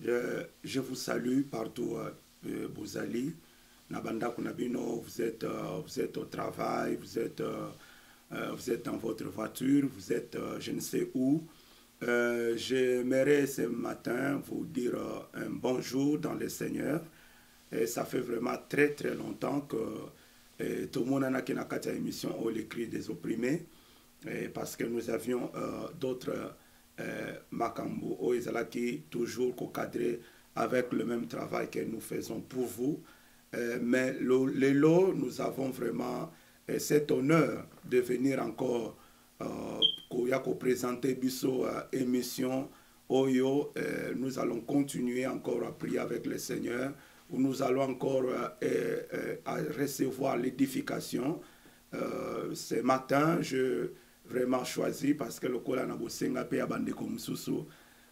Je vous salue partout, Bouzali. Nabanda Kunabino, vous êtes au travail, vous êtes dans votre voiture, vous êtes je ne sais où. J'aimerais ce matin vous dire un bonjour dans le Seigneur. Et ça fait vraiment très très longtemps que tout le monde a qui n'a qu'à émission au l'écrit des opprimés, parce que nous avions d'autres Makambo au Izalaki toujours cadré avec le même travail que nous faisons pour vous. Mais les lots, nous avons vraiment cet honneur de venir encore présenter Bisso émission Oyo. Nous allons continuer encore à prier avec le Seigneur, où nous allons encore à recevoir l'édification. Ce matin, je vraiment choisi parce que le Kola n'a pas payé à bande comme Soussou,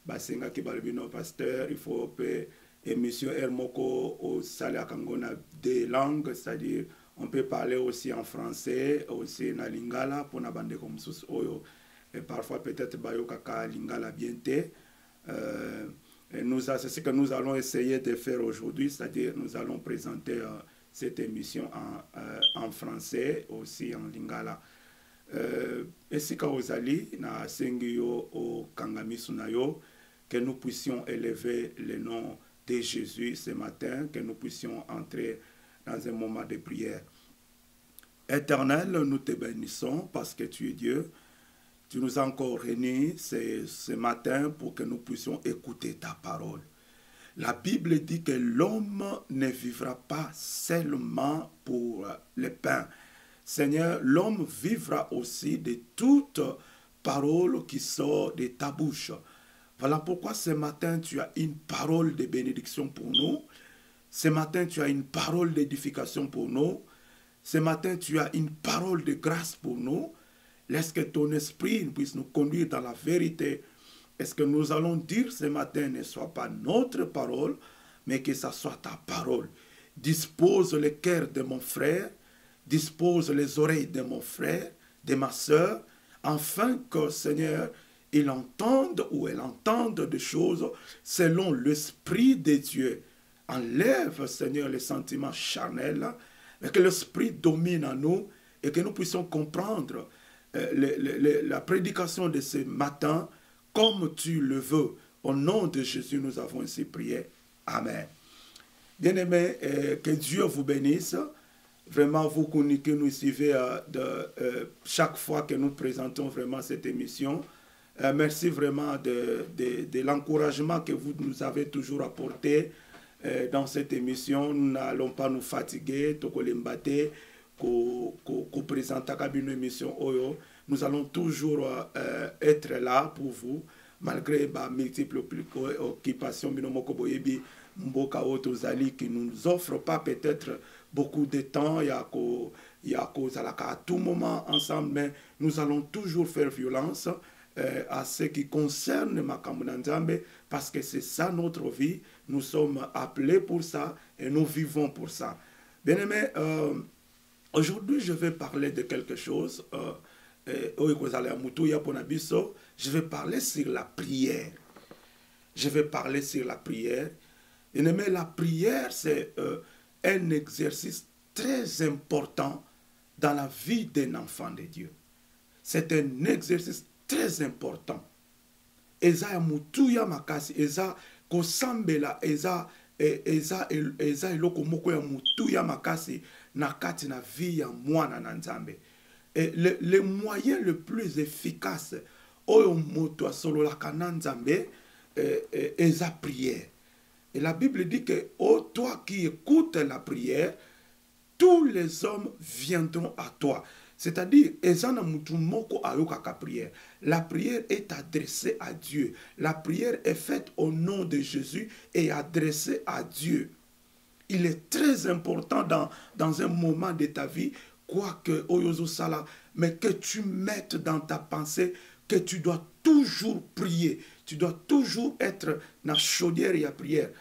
Basenga qui balbino pasteur, il faut payer émission Hermoko au Salia Kangona des langues, c'est-à-dire on peut parler aussi en français, aussi en lingala pour na bande comme Soussou Oyo, et parfois peut-être Bayo Kaka lingala bienté. C'est ce que nous allons essayer de faire aujourd'hui, c'est-à-dire nous allons présenter cette émission en français, aussi en lingala. Esika ozali na sengio au kangamisu na yo, que nous puissions élever le nom de Jésus ce matin, que nous puissions entrer dans un moment de prière. Éternel, nous te bénissons parce que tu es Dieu. Tu nous as encore réunis ce matin pour que nous puissions écouter ta parole. La Bible dit que l'homme ne vivra pas seulement pour le pain. Seigneur, l'homme vivra aussi de toute parole qui sort de ta bouche. Voilà pourquoi ce matin, tu as une parole de bénédiction pour nous. Ce matin, tu as une parole d'édification pour nous. Ce matin, tu as une parole de grâce pour nous. Laisse que ton esprit puisse nous conduire dans la vérité. Est-ce que nous allons dire ce matin ne soit pas notre parole, mais que ça soit ta parole. Dispose le cœur de mon frère, dispose les oreilles de mon frère, de ma soeur, afin que, Seigneur, il entende ou elle entende des choses selon l'Esprit de Dieu. Enlève, Seigneur, les sentiments charnels, et que l'Esprit domine en nous, et que nous puissions comprendre la prédication de ce matin comme tu le veux. Au nom de Jésus, nous avons ainsi prié. Amen. Bien-aimés, que Dieu vous bénisse. Vraiment, vous qui nous suivez chaque fois que nous présentons vraiment cette émission. Merci vraiment de l'encouragement que vous nous avez toujours apporté dans cette émission. Nous n'allons pas nous fatiguer. Une émission Oyo. Nous allons toujours être là pour vous, malgré multiples occupations qui ne nous offrent pas peut-être beaucoup de temps. Il y a cause à tout moment ensemble, mais nous allons toujours faire violence à ce qui concerne Makambo Nzambe, parce que c'est ça notre vie. Nous sommes appelés pour ça et nous vivons pour ça. Bien aimé, aujourd'hui je vais parler de quelque chose. Je vais parler sur la prière. Je vais parler sur la prière. Bien aimé, la prière, c'est un exercice très important dans la vie d'un enfant de Dieu. C'est un exercice très important. Eza mutuya makasi, eza kosambela, eza eloko moko ya mutuya makasi na kati na vie ya mwana na Nzambe. Le moyen le plus efficace oyo moto asololaka na Nzambe eza prière. Et la Bible dit que toi qui écoutes la prière, tous les hommes viendront à toi. C'est-à-dire, la prière est adressée à Dieu. La prière est faite au nom de Jésus et adressée à Dieu. Il est très important dans un moment de ta vie, quoique, mais que tu mettes dans ta pensée que tu dois toujours prier. Tu dois toujours être dans la chaudière et la prière.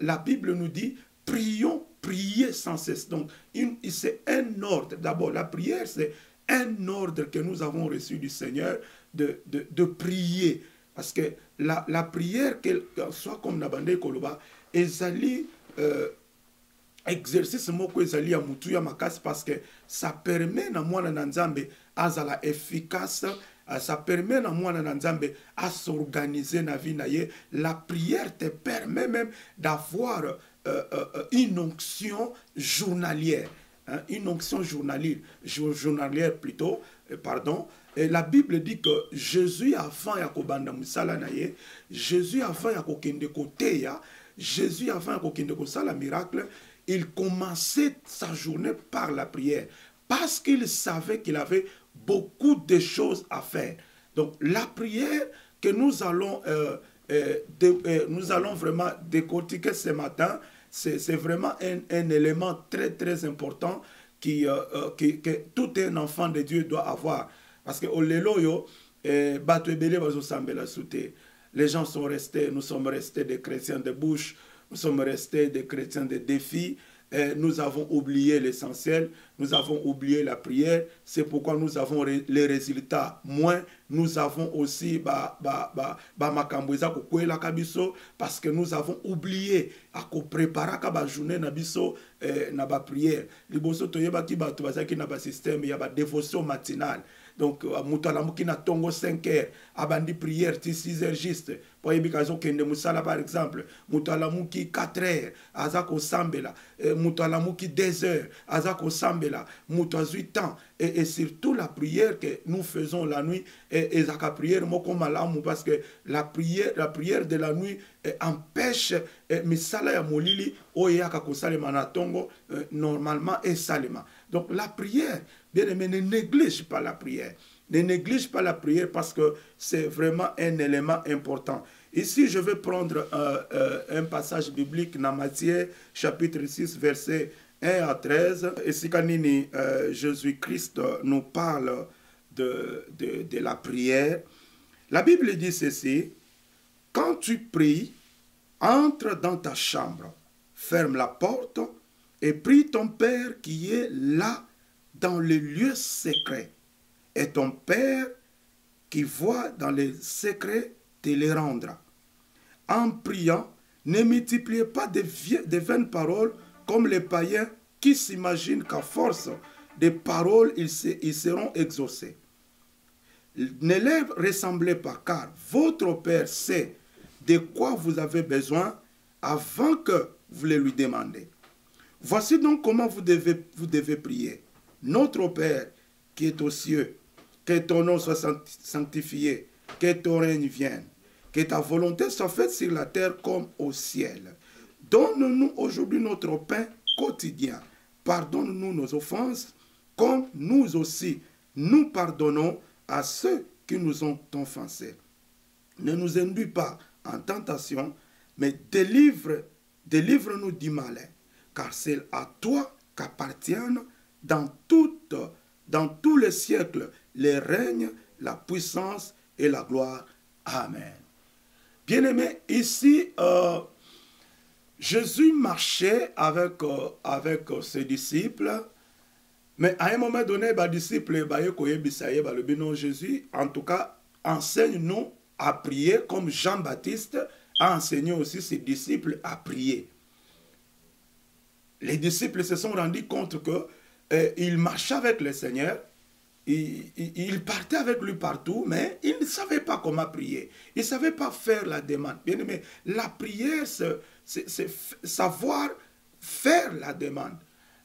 La Bible nous dit, prions, priez sans cesse. Donc, c'est un ordre. D'abord, la prière, c'est un ordre que nous avons reçu du Seigneur de prier. Parce que la prière, qu'elle soit comme Nabande Koloba, ezali exercice moko ezali ya mutu ya makasi parce que ça permet na mwana na nzambe azala efficace, ça permet na mwana na nzambe à s'organiser na vie na ye. La prière te permet même d'avoir une onction journalière, hein, une onction journalière plutôt, pardon. Et la Bible dit que Jésus avant ya kobanda musala na ye, Jésus avant ya kokende koteya, Jésus avant ya kokende kosala miracle, il commençait sa journée par la prière parce qu'il savait qu'il avait beaucoup de choses à faire. Donc la prière que nous allons vraiment décortiquer ce matin, c'est vraiment un élément très très important que tout un enfant de Dieu doit avoir. Parce que les gens sont restés, nous sommes restés des chrétiens de bouche, nous sommes restés des chrétiens de défi. Nous avons oublié l'essentiel, nous avons oublié la prière, c'est pourquoi nous avons les résultats moins, nous avons aussi parce que nous avons oublié à préparer la journée na biso na ba prière. Liboso toyeba ki ba tobazaki na ba système ya ba dévotion matinale. Donc mutalamuki na tongo 5 heures, abandi prière ti 6 heures juste. Pour yebikazo kende musala par exemple, mutalamuki 4 heures, azako sambela, mutalamuki 2 heures, azako sambela, mutazui temps et surtout la prière que nous faisons la nuit et zaka prière moko malamu parce que la prière de la nuit empêche misala ya molili oyaka kosalema na tongo normalement et salement. Donc la prière, bien aimé, ne néglige pas la prière. Ne néglige pas la prière parce que c'est vraiment un élément important. Ici, je vais prendre un passage biblique dans Matthieu, chapitre 6, verset 1 à 13. Et si Kanini, Jésus-Christ nous parle de la prière, la Bible dit ceci: quand tu pries, entre dans ta chambre, ferme la porte et prie ton Père qui est là dans les lieux secrets. Et ton Père qui voit dans les secrets te les rendra. En priant, ne multipliez pas de vaines paroles comme les païens qui s'imaginent qu'à force de paroles, ils seront exaucés. Ne les ressemblez pas, car votre Père sait de quoi vous avez besoin avant que vous le lui demandez. Voici donc comment vous devez prier. Notre Père qui est aux cieux, que ton nom soit sanctifié, que ton règne vienne, que ta volonté soit faite sur la terre comme au ciel. Donne-nous aujourd'hui notre pain quotidien. Pardonne-nous nos offenses, comme nous aussi, nous pardonnons à ceux qui nous ont offensés. Ne nous induis pas en tentation, mais délivre-nous du malin, car c'est à toi qu'appartiennent dans tous les siècles les règnes, la puissance et la gloire. Amen. Bien-aimés, ici, Jésus marchait avec ses disciples, mais à un moment donné, les disciples, Jésus, en tout cas, enseigne-nous à prier comme Jean-Baptiste a enseigné aussi ses disciples à prier. Les disciples se sont rendus compte qu'ils marchaient avec le Seigneur, ils partaient avec lui partout, mais ils ne savaient pas comment prier. Ils ne savaient pas faire la demande. Bien aimé, la prière, c'est savoir faire la demande.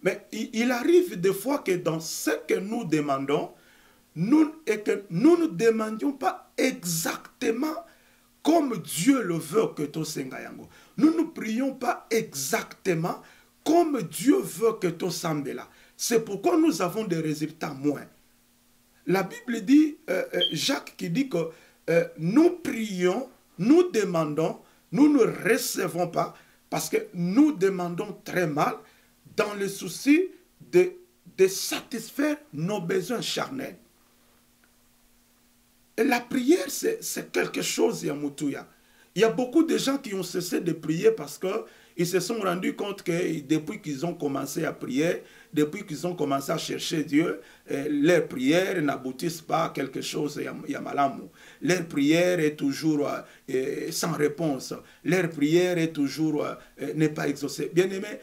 Mais il arrive des fois que dans ce que nous demandons, nous ne demandions pas exactement comme Dieu le veut que tu sengayango. Nous ne prions pas exactement comme Dieu veut que tu sambela. C'est pourquoi nous avons des résultats moins. La Bible dit, Jacques qui dit que nous prions, nous demandons, nous ne recevons pas parce que nous demandons très mal dans le souci de satisfaire nos besoins charnels. Et la prière, c'est quelque chose, Yamutouya. Il y a beaucoup de gens qui ont cessé de prier parce ils se sont rendus compte que depuis qu'ils ont commencé à prier, depuis qu'ils ont commencé à chercher Dieu, leurs prières n'aboutissent pas à quelque chose, Yamalamu. Leur prière est toujours sans réponse. Leur prière est toujours n'est pas exaucée. Bien-aimé,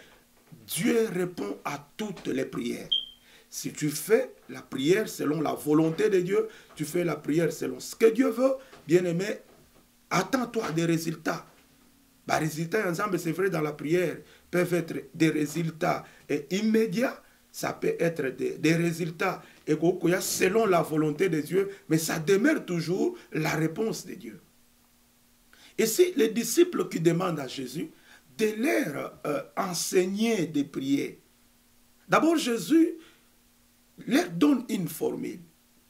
Dieu répond à toutes les prières. Si tu fais la prière selon la volonté de Dieu, tu fais la prière selon ce que Dieu veut, bien-aimé, attends-toi des résultats. Les résultats ensemble, c'est vrai, dans la prière, peuvent être des résultats immédiats, ça peut être des résultats selon la volonté de Dieu, mais ça demeure toujours la réponse de Dieu. Et si les disciples qui demandent à Jésus de leur enseigner de prier, d'abord Jésus leur donne une formule.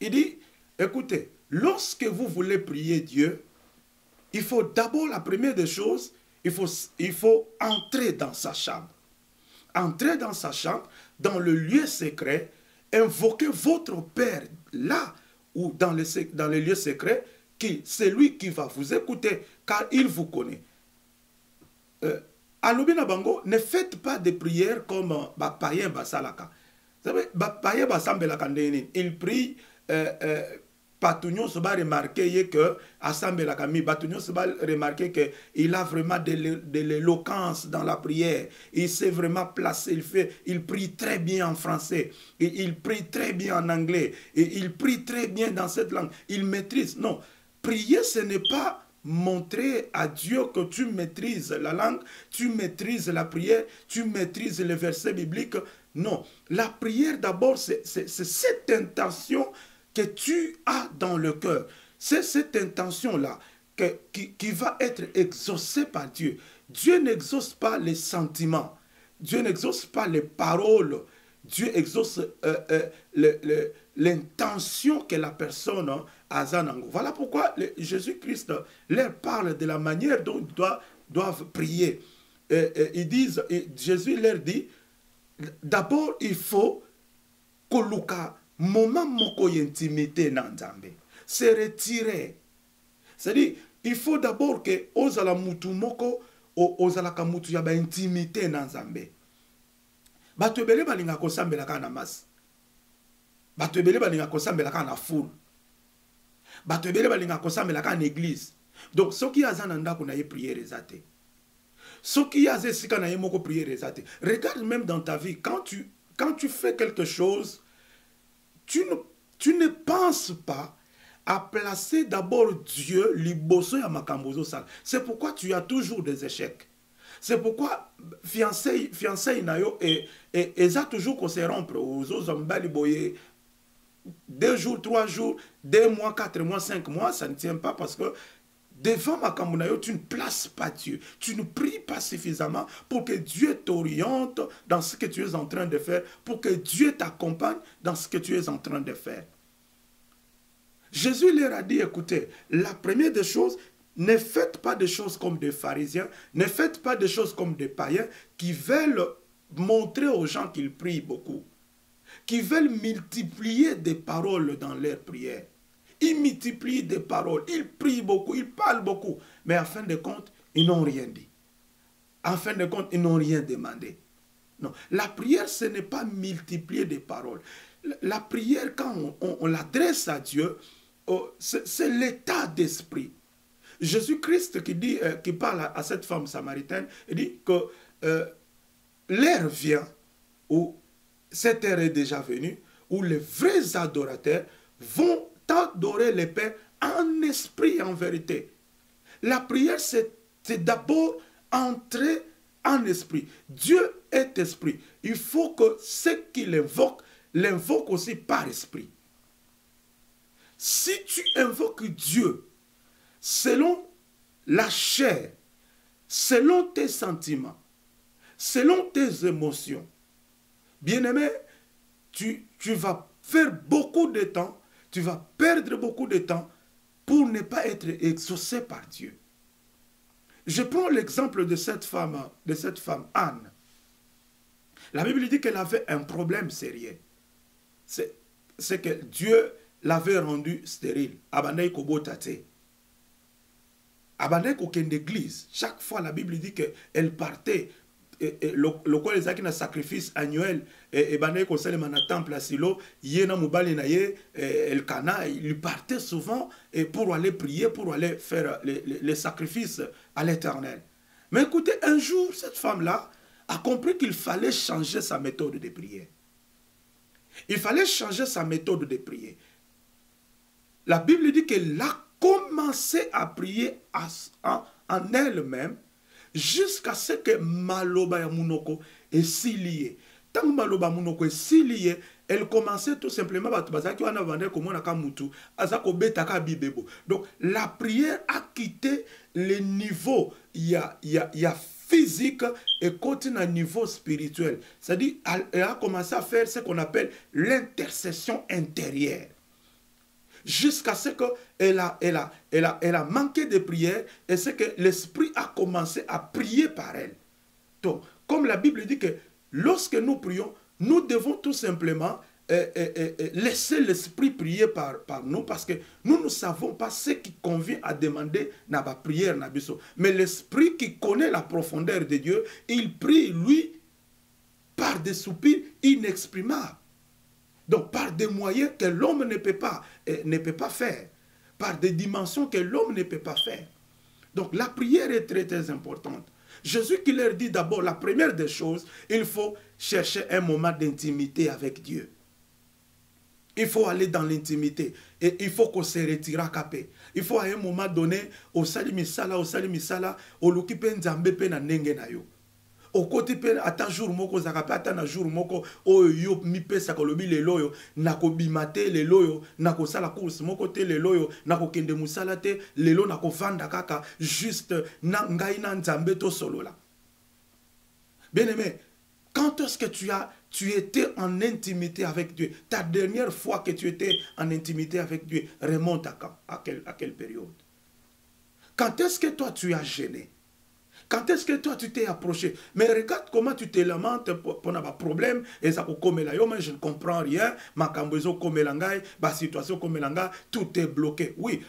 Il dit, écoutez, lorsque vous voulez prier Dieu, il faut d'abord, la première des choses, il faut entrer dans sa chambre. Entrer dans sa chambre, dans le lieu secret, invoquer votre Père là ou dans le lieu secret, c'est lui qui va vous écouter, car il vous connaît. À Lubina Bango, ne faites pas de prières comme païen Basalaka. Vous savez, païen Basambelaka, il prie. Patugnon se va remarquer que Assemblée la Camille, Patugnon se va remarquer que il a vraiment de l'éloquence dans la prière. Il s'est vraiment placé. Il prie très bien en français. Et il prie très bien en anglais. Et il prie très bien dans cette langue. Il maîtrise. Non, prier, ce n'est pas montrer à Dieu que tu maîtrises la langue, tu maîtrises la prière, tu maîtrises les versets bibliques. Non, la prière d'abord, c'est cette intention que tu as dans le cœur. C'est cette intention-là qui va être exaucée par Dieu. Dieu n'exauce pas les sentiments. Dieu n'exauce pas les paroles. Dieu exauce l'intention que la personne a. Voilà pourquoi Jésus-Christ leur parle de la manière dont ils doivent prier. Jésus leur dit, d'abord il faut koluka moment moko intimité nanzambe, se retirer. C'est-à-dire, il faut d'abord que ozala mutu moko ozala ka mutu ya ba intimité nanzambe. Bato ebele balinga kosambela ka na mas. Bato ebele balinga kosambela ka na foule. Bato ebele balinga kosambela ka na église. Donc soki azana ndako na ye prière ezate. Soki aze sika na ye moko prière ezate. Regarde même dans ta vie, quand tu fais quelque chose, tu ne penses pas à placer d'abord Dieu liboso ya makambozo sala. C'est pourquoi tu as toujours des échecs. C'est pourquoi fiancé nayo et ça toujours qu'on se rompre aux autres zambali boye 2 jours, 3 jours, 2 mois, 4 mois, 5 mois, ça ne tient pas parce que devant makambo nayo, tu ne places pas Dieu. Tu ne pries pas suffisamment pour que Dieu t'oriente dans ce que tu es en train de faire, pour que Dieu t'accompagne dans ce que tu es en train de faire. Jésus leur a dit, écoutez, la première des choses, ne faites pas des choses comme des pharisiens, ne faites pas des choses comme des païens qui veulent montrer aux gens qu'ils prient beaucoup, qui veulent multiplier des paroles dans leurs prières. Ils multiplient des paroles, ils prient beaucoup, ils parlent beaucoup. Mais en fin de compte, ils n'ont rien dit. En fin de compte, ils n'ont rien demandé. Non, la prière, ce n'est pas multiplier des paroles. La prière, quand on l'adresse à Dieu, c'est l'état d'esprit. Jésus-Christ qui parle à cette femme samaritaine, il dit que l'heure vient, où cette heure est déjà venue, où les vrais adorateurs vont adorer le Père en esprit et en vérité. La prière, c'est d'abord entrer en esprit. Dieu est esprit. Il faut que ceux qui l'invoquent aussi par esprit. Si tu invoques Dieu selon la chair, selon tes sentiments, selon tes émotions, bien-aimé, tu vas faire beaucoup de temps, tu vas perdre beaucoup de temps pour ne pas être exaucé par Dieu. Je prends l'exemple de cette femme Anne. La Bible dit qu'elle avait un problème sérieux. C'est que Dieu l'avait rendue stérile. Abandai kobotate. abandonné qu'aucune église. Chaque fois, la Bible dit qu'elle partait. Le quoi les acquis na sacrifice annuel et bandé qu'on s'est dans temple à Silo, yéna mubali na ye el Cana, il partait souvent pour aller prier, pour aller faire les sacrifices à l'Éternel. Mais écoutez, un jour, cette femme-là a compris qu'il fallait changer sa méthode de prière. Il fallait changer sa méthode de prière. La Bible dit qu'elle a commencé à prier en elle-même jusqu'à ce que maloba ya munoko est si lié. Tant que maloba munoko est si lié, elle commençait tout simplement à donc la prière a quitté le niveau physique et continue à un niveau spirituel. C'est-à-dire elle a commencé à faire ce qu'on appelle l'intercession intérieure. Jusqu'à ce qu'elle a manqué de prière et c'est que l'Esprit a commencé à prier par elle. Donc, comme la Bible dit que lorsque nous prions, nous devons tout simplement laisser l'Esprit prier par nous parce que nous ne savons pas ce qui convient à demander dans la prière. Mais l'Esprit qui connaît la profondeur de Dieu, il prie, lui, par des soupirs inexprimables. Donc, par des moyens que l'homme ne peut pas faire. Par des dimensions que l'homme ne peut pas faire. Donc, la prière est très, très importante. Jésus qui leur dit d'abord, la première des choses, il faut chercher un moment d'intimité avec Dieu. Il faut aller dans l'intimité. Et il faut qu'on se retire à capé. Il faut à un moment donné, au salimisala, au lukipe nzambepe na nenge na yo. Au côté pe ata jour moko zakape ata na jour moko oyo mi pesa ko lobi le loyo nako bimate le loyo nako sala course moko te le loyo nako kende musala te le lo nako vanda kaka juste na ngai na nzambe to solola. Bien aimé, quand est-ce que tu étais en intimité avec Dieu? Ta dernière fois que tu étais en intimité avec Dieu remonte à quand? À quelle période? Quand est-ce que toi tu as gêné? Quand est-ce que toi tu t'es approché? Mais regarde comment tu te lamentes pour un problème. Et ça comme là, mais je ne comprends rien. Ma cambezo comme l'angai, ma situation comme l'angai, tout est bloqué. Oui,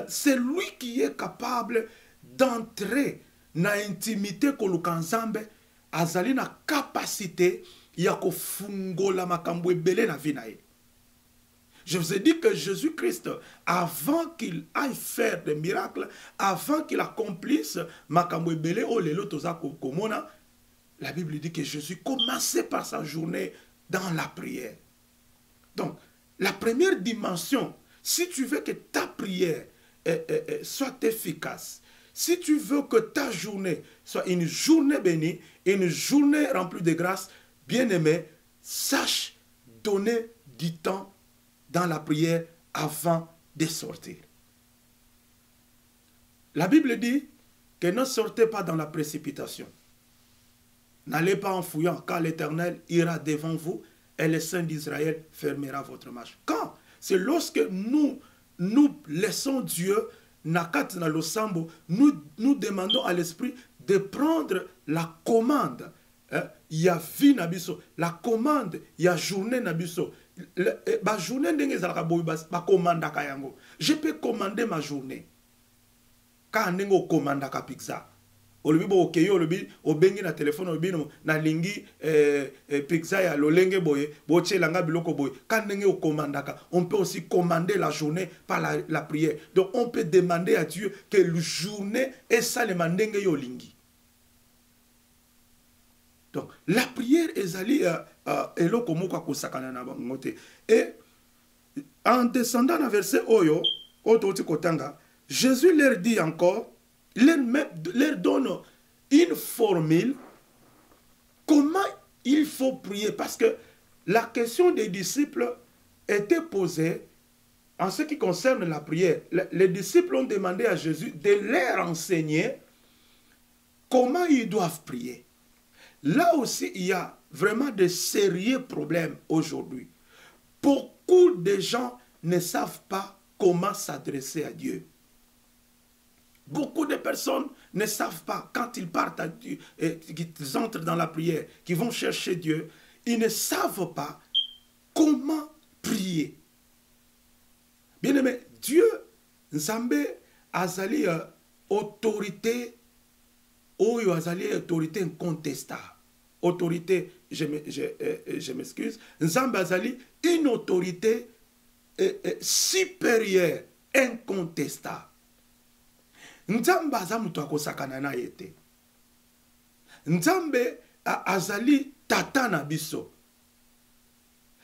c'est lui qui est capable d'entrer dans l'intimité que le kanzambe azali na capacité ya ko fungola makambo ebele na vie na ye. Je vous ai dit que Jésus-Christ, avant qu'il aille faire des miracles, avant qu'il accomplisse makambo ebele o lelo toza komona, la Bible dit que Jésus commençait par sa journée dans la prière. Donc, la première dimension, si tu veux que ta prière soit efficace, si tu veux que ta journée soit une journée bénie, une journée remplie de grâce, bien-aimé, sache donner du temps dans la prière avant de sortir. La Bible dit que ne sortez pas dans la précipitation. N'allez pas en fouillant, car l'Éternel ira devant vous et le Saint d'Israël fermera votre marche. Quand? C'est lorsque nous laissons Dieu, nous demandons à l'Esprit de prendre la commande. Il y a vie nabiso, la commande, il y a journée nabiso. Ma journée je peux commander ma journée. Quand on commande ka pizza, olobi bo okeyo olobi obengi na téléphone olobi na lingi pizza ya lolenge boye bo tchelanga biloko boye. Quand on commande ka, on peut aussi commander la journée par la prière. Donc on peut demander à Dieu que la journée est ça le mandenge yo lingi. Donc, la prière est allée et en descendant dans verset Oyo, Jésus leur dit encore, leur donne une formule, comment il faut prier. Parce que la question des disciples était posée en ce qui concerne la prière. Les disciples ont demandé à Jésus de leur enseigner comment ils doivent prier. Là aussi, il y a vraiment de sérieux problèmes aujourd'hui. Beaucoup de gens ne savent pas comment s'adresser à Dieu. Beaucoup de personnes ne savent pas, quand ils partent à Dieu, qu'ils entrent dans la prière, qu'ils vont chercher Dieu, ils ne savent pas comment prier. Bien aimé, Dieu, Nzambe, Azali, autorité oyo azali autorité incontestable. Autorité, je m'excuse, Nzambe azali une autorité supérieure, incontestable. Nzambe aza mutu akosakana na ye te. Nzambe azali tata na biso.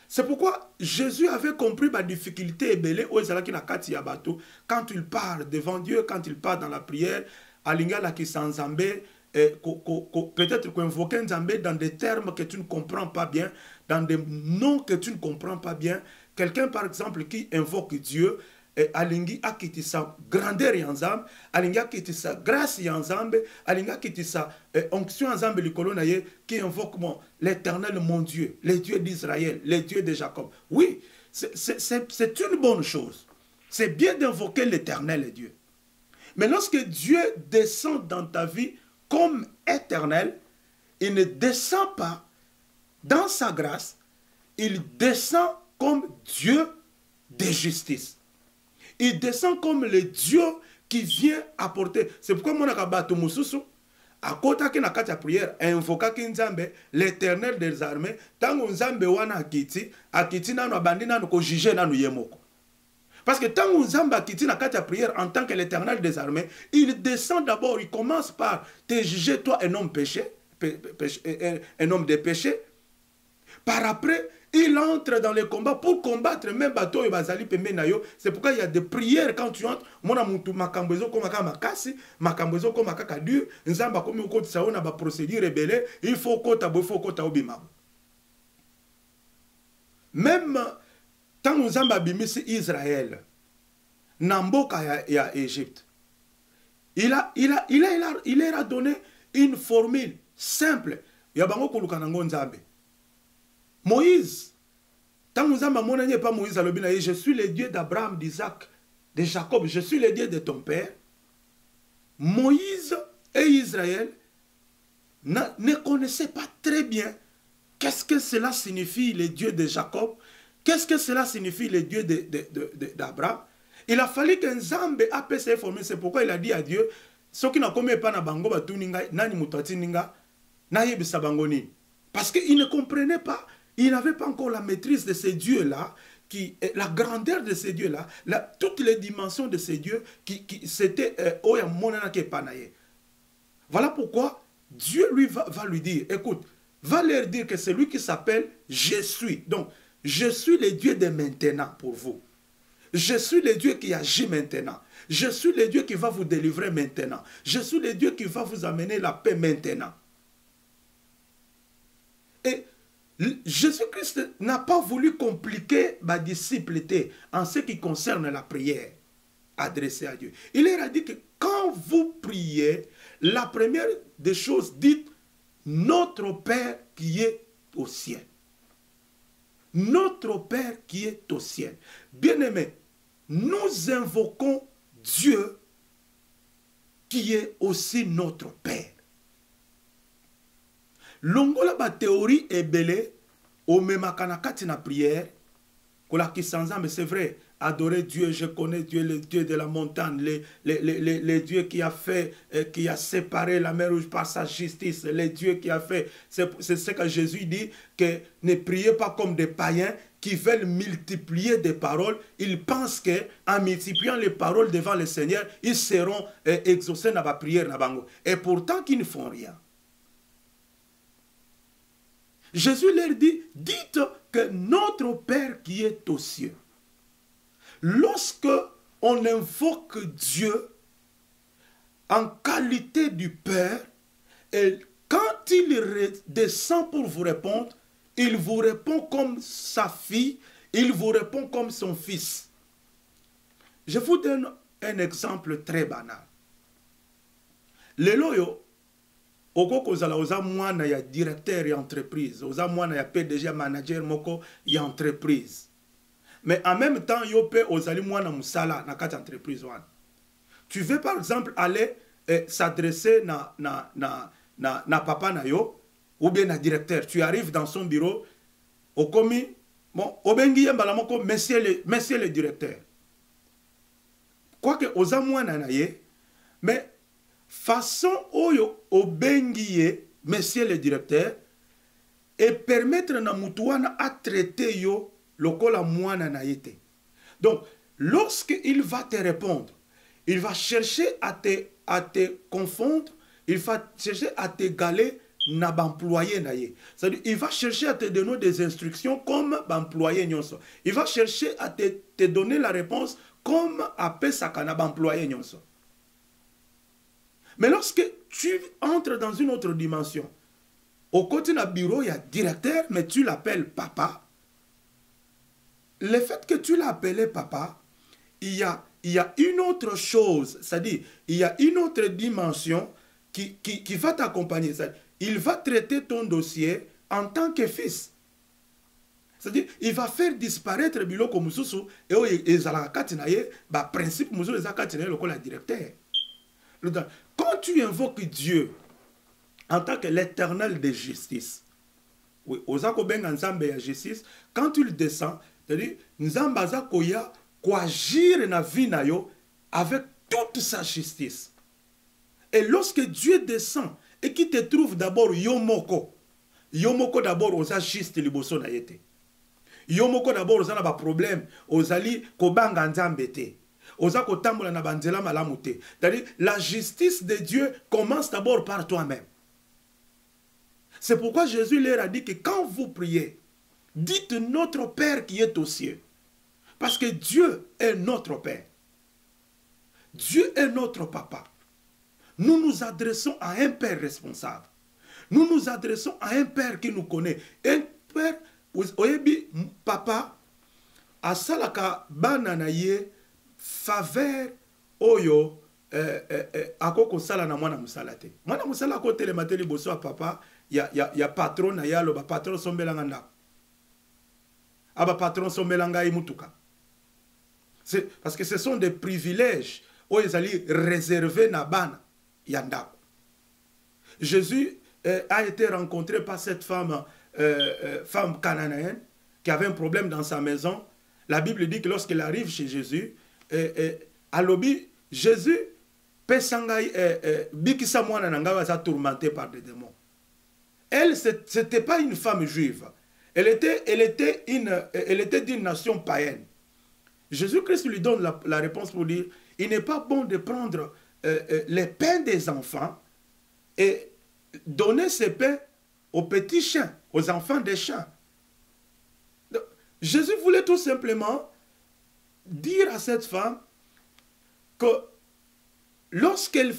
C'est pourquoi Jésus avait compris ma difficulté ebele o ezalaki na kati ya bato quand il parle devant Dieu, quand il parle dans la prière, alinga la ki sans Nzambe, peut-être qu'invoquer Nzambe dans des termes que tu ne comprends pas bien, dans des noms que tu ne comprends pas bien. Quelqu'un par exemple qui invoque Dieu, alingi akiti sa grandeur ya Nzambe, alingi akiti sa grâce ya Nzambe, alingi akiti sa onction ya Nzambe likolo na ye, qui invoque l'Éternel mon Dieu, les dieux d'Israël, les dieux de Jacob. Oui, c'est une bonne chose. C'est bien d'invoquer l'Éternel Dieu. Mais lorsque Dieu descend dans ta vie comme éternel, il ne descend pas dans sa grâce, il descend comme Dieu de justice. Il descend comme le Dieu qui vient apporter. C'est pourquoi mon akabato mususu, à côté de la prière, invoquer Nzambe, l'Éternel des armées, tant que Nzambe wana akiti nanu abandi nanu ko juger nanu yemoko. Parce que tant que Nzambe akiti na kati prière en tant que l'Éternel des armées, il descend d'abord, il commence par te juger toi un homme péché, un homme de péché. Par après, il entre dans les combats pour combattre même bateau et bazali pembe nayo. C'est pourquoi il y a des prières quand tu entres. Mona mutu makambezo koma kama makasi, makambezo koma kaka dur. Nzamba komi ukoti saona ba procédure rebelle. Il faut kota bo, il faut kota obima. Même tant Nzamba bimisi Israël, namboka ya Égypte, il leur a donné une formule simple. Yabango koluka nango Nzambe. Moïse, tant que Nzambe monanye pas Moïse à l'obinaye, je suis le Dieu d'Abraham, d'Isaac, de Jacob, je suis le Dieu de ton père. Moïse et Israël ne connaissaient pas très bien qu'est-ce que cela signifie le Dieu de Jacob, qu'est-ce que cela signifie le Dieu d'Abraham. Il a fallu que Nzambe appelle ces formules, c'est pourquoi il a dit à Dieu, ceux qui n'ont commis pas na bango batuninga, nani mutati ninga, na yebisa bangoni. Parce qu'il ne comprenait pas. Il n'avait pas encore la maîtrise de ces dieux-là, la grandeur de ces dieux-là, toutes les dimensions de ces dieux, c'était Oya Monana Kepanaye. Voilà pourquoi Dieu lui va lui dire, écoute, va leur dire que c'est lui qui s'appelle Je suis. Donc, je suis le Dieu de maintenant pour vous. Je suis le Dieu qui agit maintenant. Je suis le Dieu qui va vous délivrer maintenant. Je suis le Dieu qui va vous amener la paix maintenant. Et Jésus-Christ n'a pas voulu compliquer ma discipleté en ce qui concerne la prière adressée à Dieu. Il leur a dit que quand vous priez, la première des choses, dites notre Père qui est au ciel. Notre Père qui est au ciel. Bien-aimés, nous invoquons Dieu qui est aussi notre Père. Longola ba théorie est belle, au même kanakati na prière, kolaki sans mais c'est vrai, adorer Dieu, je connais Dieu, le Dieu de la montagne, le Dieu qui a fait, qui a séparé la mer Rouge par sa justice, le Dieu qui a fait, c'est ce que Jésus dit, que ne priez pas comme des païens qui veulent multiplier des paroles. Ils pensent qu'en multipliant les paroles devant le Seigneur, ils seront exaucés dans la prière. Et pourtant, qu'ils ne font rien. Jésus leur dit, dites que notre Père qui est aux cieux, lorsque on invoque Dieu en qualité du Père, et quand il descend pour vous répondre, il vous répond comme sa fille, il vous répond comme son fils. Je vous donne un exemple très banal. Leloyo, oko kozala oza mwana ya directeur ya entreprise, oza mwana ya PDG manager moko ya entreprise. Mais en même temps, yo pe ozali mwana musala na kati entreprise wana. Tu veux par exemple aller s'adresser na papa na yo ou bien na directeur. Tu arrives dans son bureau, okomi bon, obengi yembala moko monsieur le directeur. Quoique oza mwana na ye, Mais façon oyo obengiye, monsieur le directeur, et permettre na mutuana à traiter yo lokola mwana na yete. Donc, lorsqu'il va te répondre, il va chercher à te confondre, il va chercher à t'égaler na employé na ye. C'est-à-dire, il va chercher à te donner des instructions comme employé nyonso. Il va chercher à te donner la réponse comme apesaka na employé nyonso. Mais lorsque tu entres dans une autre dimension, au côté du bureau, il y a directeur, mais tu l'appelles papa. Le fait que tu l'appelles papa, il y a une autre chose, c'est-à-dire, il y a une autre dimension qui va t'accompagner. Il va traiter ton dossier en tant que fils. C'est-à-dire, il va faire disparaître le biloko mususu et il va principe mususu le directeur. Quand tu invoques Dieu en tant que l'éternel de justice, oui, justice, quand tu le descends, c'est-à-dire, Nzambaza koya agir na vie na yo avec toute sa justice. Et lorsque Dieu descend et qui te trouve d'abord yomoko d'abord osa juste liboso na yete. Yomoko d'abord osa na ba problème, ozali kobanga nzambe te. Oza kotambola na banzela malamu te. C'est-à-dire la justice de Dieu commence d'abord par toi-même. C'est pourquoi Jésus leur a dit que quand vous priez, dites notre Père qui est aux cieux. Parce que Dieu est notre Père. Dieu est notre Papa. Nous nous adressons à un Père responsable. Nous nous adressons à un Père qui nous connaît. Un Père, oyebi, Papa, asalaka bananaye, faveur, oyo, akoko sala na mwana musala te. Mwana musala ko telemateli boso a papa, ya patron na yalo, ba patron sombelanga ndako. Aba patron sombelanga imutuka. Parce que ce sont des privilèges où ils allaient réserver na bana yandako. Jésus a été rencontré par cette femme cananéenne qui avait un problème dans sa maison. La Bible dit que lorsqu'elle arrive chez Jésus, à l'obi, Jésus bikisa mwana nanga va tourmenté par des démons. Elle, c'était pas une femme juive. Elle était d'une nation païenne. Jésus-Christ lui donne la réponse pour dire, il n'est pas bon de prendre les pains des enfants et donner ces pains aux petits chiens, aux enfants des chiens. Donc, Jésus voulait tout simplement dire à cette femme que lorsqu'elle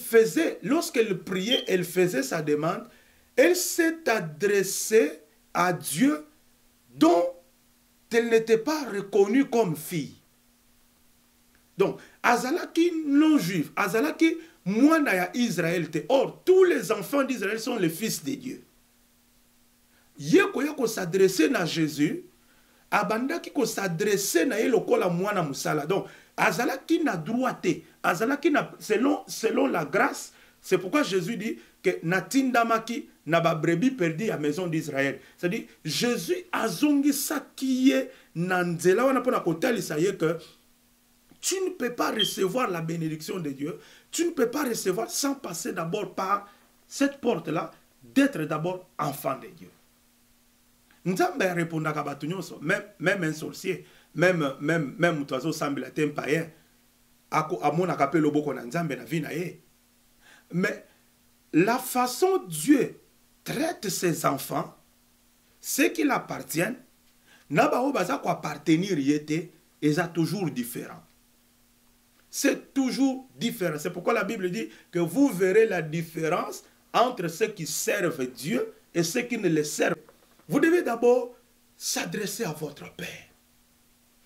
priait, elle faisait sa demande, elle s'est adressée à Dieu dont elle n'était pas reconnue comme fille. Donc, azalaki non-juif, azalaki mwana ya Israël te. Or, tous les enfants d'Israël sont les fils de Dieu. Yeko s'adresser à Jésus, abandaki ko s'adresser na lokola mwana musala. Donc, azalaki na droit te, azalaki na selon la grâce. C'est pourquoi Jésus dit que natindamaki na ba brebis perdu à maison d'Israël. C'est-à-dire Jésus azongi sakiye nanzela wana pona kotalisa ye que tu ne peux pas recevoir la bénédiction de Dieu, tu ne peux pas recevoir sans passer d'abord par cette porte-là, d'être d'abord enfant de Dieu. Nzambe répondaka batu nyonso, même un sorcier, même oiseau semble être un païen, amona kape loboko na Nzambe na vie na ye. Mais la façon dont Dieu traite ses enfants, ceux qui l'appartiennent, n'aba baza ko appartenir yete, ils sont toujours différents. C'est toujours différent. C'est pourquoi la Bible dit que vous verrez la différence entre ceux qui servent Dieu et ceux qui ne le servent pas. Vous devez d'abord s'adresser à votre Père.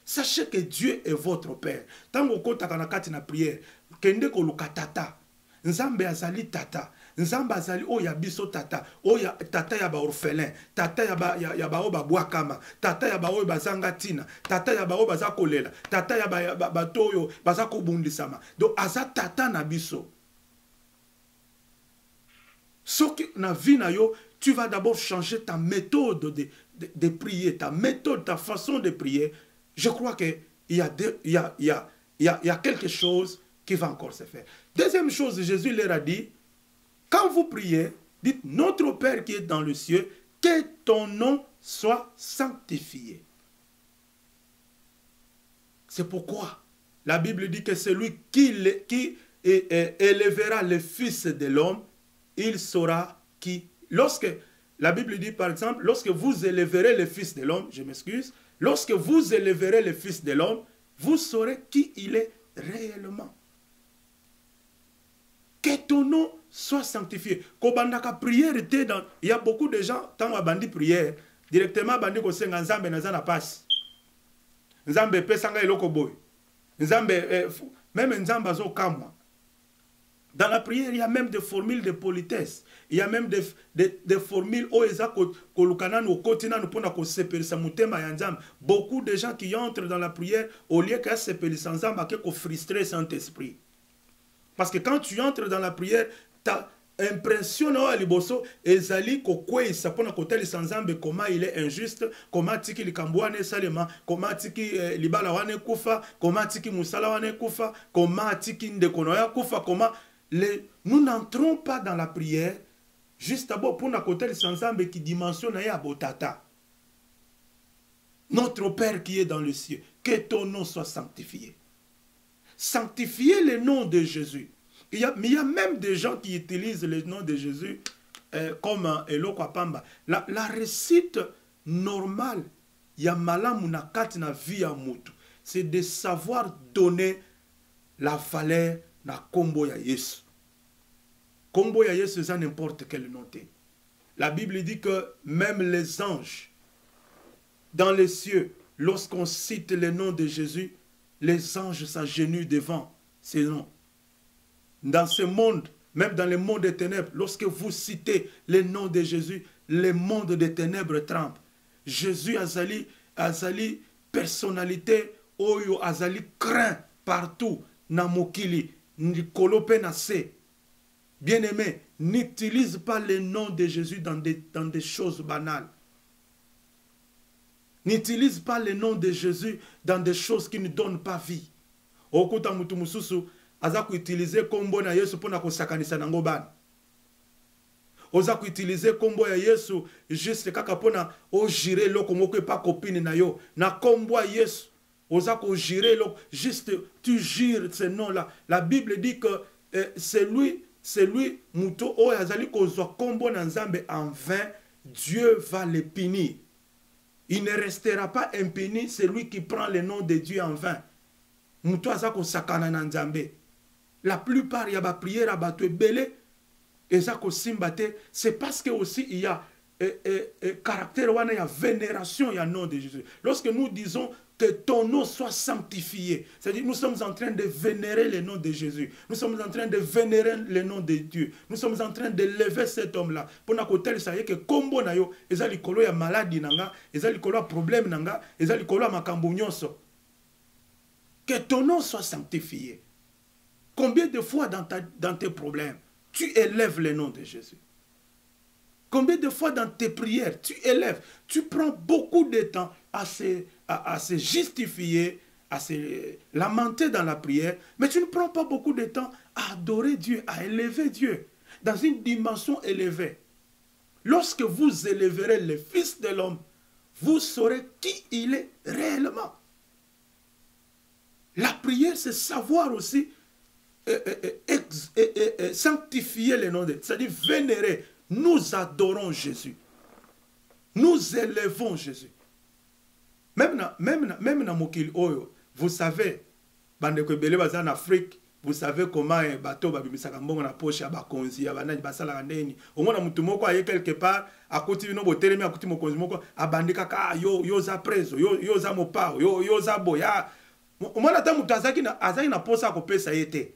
Sachez que Dieu est votre Père. Tant que vous avez une prière, kende ko lukatata. Nzambe azali tata. Nzambe azali oya biso tata. Oya tata ya ba orphelin. Tata ya ba oba bwakama. Tata ya ba oya bazanga tina. Tata ya ba oya baza kolela. Tata ya ba toyo baza kobundisama. Donc aza tata na biso. Soki na vie na yo, tu vas d'abord changer ta méthode de prier, ta méthode, ta façon de prier. Je crois qu'il y a quelque chose qui va encore se faire. Deuxième chose, Jésus leur a dit, quand vous priez, dites, notre Père qui est dans le ciel, que ton nom soit sanctifié. C'est pourquoi la Bible dit que celui qui élèvera le Fils de l'homme, il saura qui. Lorsque, la Bible dit par exemple, lorsque vous élèverez le Fils de l'homme, je m'excuse, lorsque vous élèverez le Fils de l'homme, vous saurez qui il est réellement. Que ton nom soit sanctifié. Il y a beaucoup de gens, quand on bandi prière, directement bandi ko senga nzambe na zana passe. Nzambe pesanga eloko boy. Nzambe même nzambe azo kamwa. Dans la prière, il y a même des formules de politesse. Il y a même des formules où ils ont beaucoup de gens qui entrent dans la prière, au lieu qu'à se frustrer Saint-Esprit. Parce que quand tu entres dans la prière, tu as l'impression comment il est injuste, comment tiki likambouane salema, comment tiki libala wane kufa, comment tiki musala wane kufa, comment tiki ndekonoya kufa, comment... Nous n'entrons pas dans la prière juste d'abord pour côté ensemble qui dimensionne à Botata. Notre Père qui est dans le ciel, que ton nom soit sanctifié. Sanctifier le nom de Jésus. Mais il y a même des gens qui utilisent le nom de Jésus comme Eloko Apamba. La récite normale, il y a malamuna katina via mutu. C'est de savoir donner la valeur na kombo ya Yesu. Kombo ya Yesu, c'est n'importe quel nom. La Bible dit que même les anges dans les cieux, lorsqu'on cite le nom de Jésus, les anges s'agenouillent devant ces noms. Dans ce monde, même dans le monde des ténèbres, lorsque vous citez le nom de Jésus, le monde des ténèbres tremble. Jésus azali personnalité, oyo azali craint partout, na mokili. Bien-aimé, n'utilise pas le nom de Jésus dans des choses banales. N'utilise pas le nom de Jésus dans des choses qui ne donnent pas vie. Okuta mutu mususu aza utiliser kombo na Yesu pona ko sakanisa nango bana. Oza utiliser kombo ya Yesu juste kaka pona o jire loko moko pa copine na yo na kombo ya Yesu. Oza ko jire loko juste tu jures ce nom là. La Bible dit que c'est lui muto o azali ko zo kombo na Nzambe en vain, Dieu va le punir. Il ne restera pas impuni celui qui prend le nom de Dieu en vain. Muto azako sakana na Nzambe. La plupart, il y a des prières à battre belé. Et ça, c'est parce que aussi il y a caractère, il y a vénération, il y a nom de Jésus. Lorsque nous disons que ton nom soit sanctifié, c'est-à-dire nous sommes en train de vénérer le nom de Jésus. Nous sommes en train de vénérer le nom de Dieu. Nous sommes en train de lever cet homme-là. Pour que ça y est que combo na yo, ezali kolo ya maladie nanga, ezali kolo ya problème nanga, ezali kolo ya makambo nyonso. Que ton nom soit sanctifié. Combien de fois dans tes problèmes, tu élèves le nom de Jésus? Combien de fois dans tes prières, tu élèves, tu prends beaucoup de temps à se justifier, à se lamenter dans la prière, mais tu ne prends pas beaucoup de temps à adorer Dieu, à élever Dieu dans une dimension élevée. Lorsque vous élèverez le Fils de l'homme, vous saurez qui il est réellement. La prière, c'est savoir aussi sanctifier le nom de Dieu, c'est-à-dire vénérer. Nous adorons Jésus. Nous élevons Jésus. Même dans Mokil Oyo, vous savez, en Afrique, vous savez comment un bateau va na poche ya bakonzi ya banani basala ndeni. Au moins mutu moko aye quelque part à côté no botelemi à côté mokonzi moko abandika ka yo za preso yo za mopao yo za boya. Au moins ata mutu azaki na posa ko pesa yete.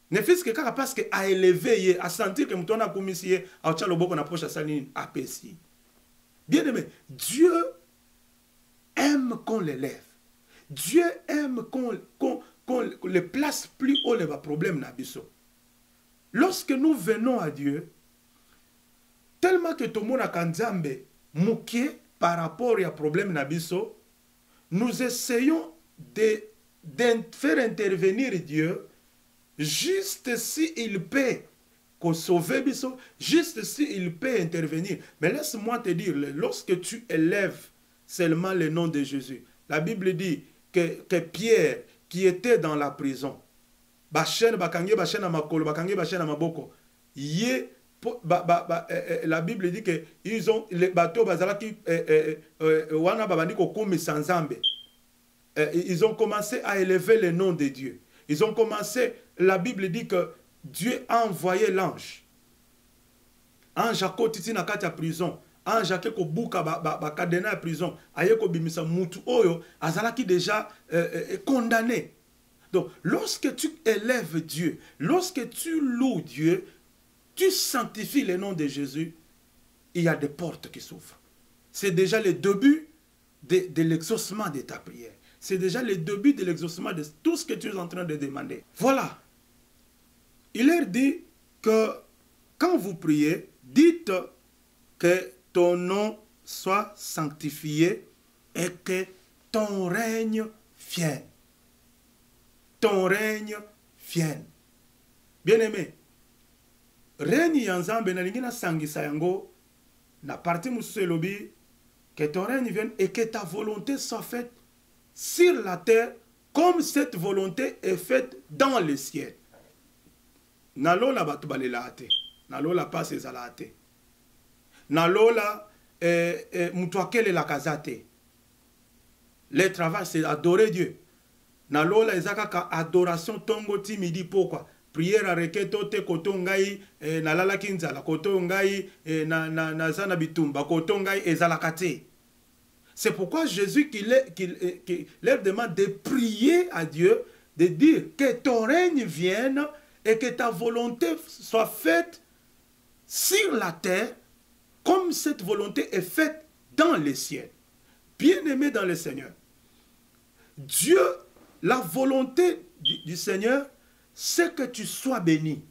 Ne fils que parce que a élevé, a sentir que mutu na komisi a tcha loboko na poche salini apesi. Bien aimé, Dieu aime qu'on l'élève. Dieu aime qu'on le place plus haut les problèmes nabiso. Lorsque nous venons à Dieu, tellement que tout le monde a kanzambe mouké par rapport à problème nabiso, nous essayons de faire intervenir Dieu juste s'il peut sauver, juste s'il peut intervenir. Mais laisse-moi te dire, lorsque tu élèves seulement le nom de Jésus, la Bible dit que Pierre, qui était dans la prison, la Bible dit que ils ont les bateaux ils ont commencé à élever le nom de Dieu. Ils ont commencé, la Bible dit que Dieu a envoyé l'ange. Ange a kotiti na kati ya prison. Ange a ko buka ba kadena ya prison. Aye ko bimisa mutu oyo azalaki déjà condamné. Donc, lorsque tu élèves Dieu, lorsque tu loues Dieu, tu sanctifies le nom de Jésus, il y a des portes qui s'ouvrent. C'est déjà le début de l'exaucement de ta prière. C'est déjà le début de l'exaucement de tout ce que tu es en train de demander. Voilà. Il leur dit que quand vous priez, dites que ton nom soit sanctifié et que ton règne vienne. Ton règne vienne. Bien-aimé, règne yanzambe na lingina sangisa yango na parti mususu elobi que ton règne vienne et que ta volonté soit faite sur la terre comme cette volonté est faite dans le ciel. Nalola batu balela ate, nalola passe ezala ate, nalola mutu akele la kazate. Le travail c'est adorer Dieu. Nalola ezaka adoration tongo timidi pourquoi prière à requête te koto ngai nalala kinzala koto ngai na zana bitumba koto ngai ezala kate. C'est pourquoi Jésus qui leur demande de prier à Dieu, de dire que ton règne vienne et que ta volonté soit faite sur la terre comme cette volonté est faite dans les cieux. Bien-aimé dans le Seigneur, Dieu, la volonté du Seigneur, c'est que tu sois béni.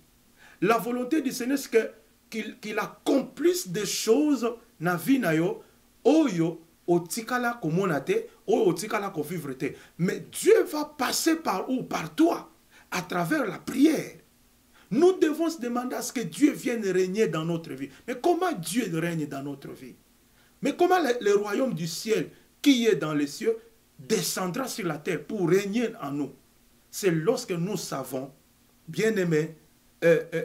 La volonté du Seigneur, c'est qu'il accomplisse des choses na vie na yo, oyo otikala komonate, oyo otikala ko vivre te. Mais Dieu va passer par où? Par toi, à travers la prière. Nous devons se demander à ce que Dieu vienne régner dans notre vie. Mais comment Dieu règne dans notre vie? Mais comment le royaume du ciel qui est dans les cieux descendra sur la terre pour régner en nous? C'est lorsque nous savons, bien-aimés,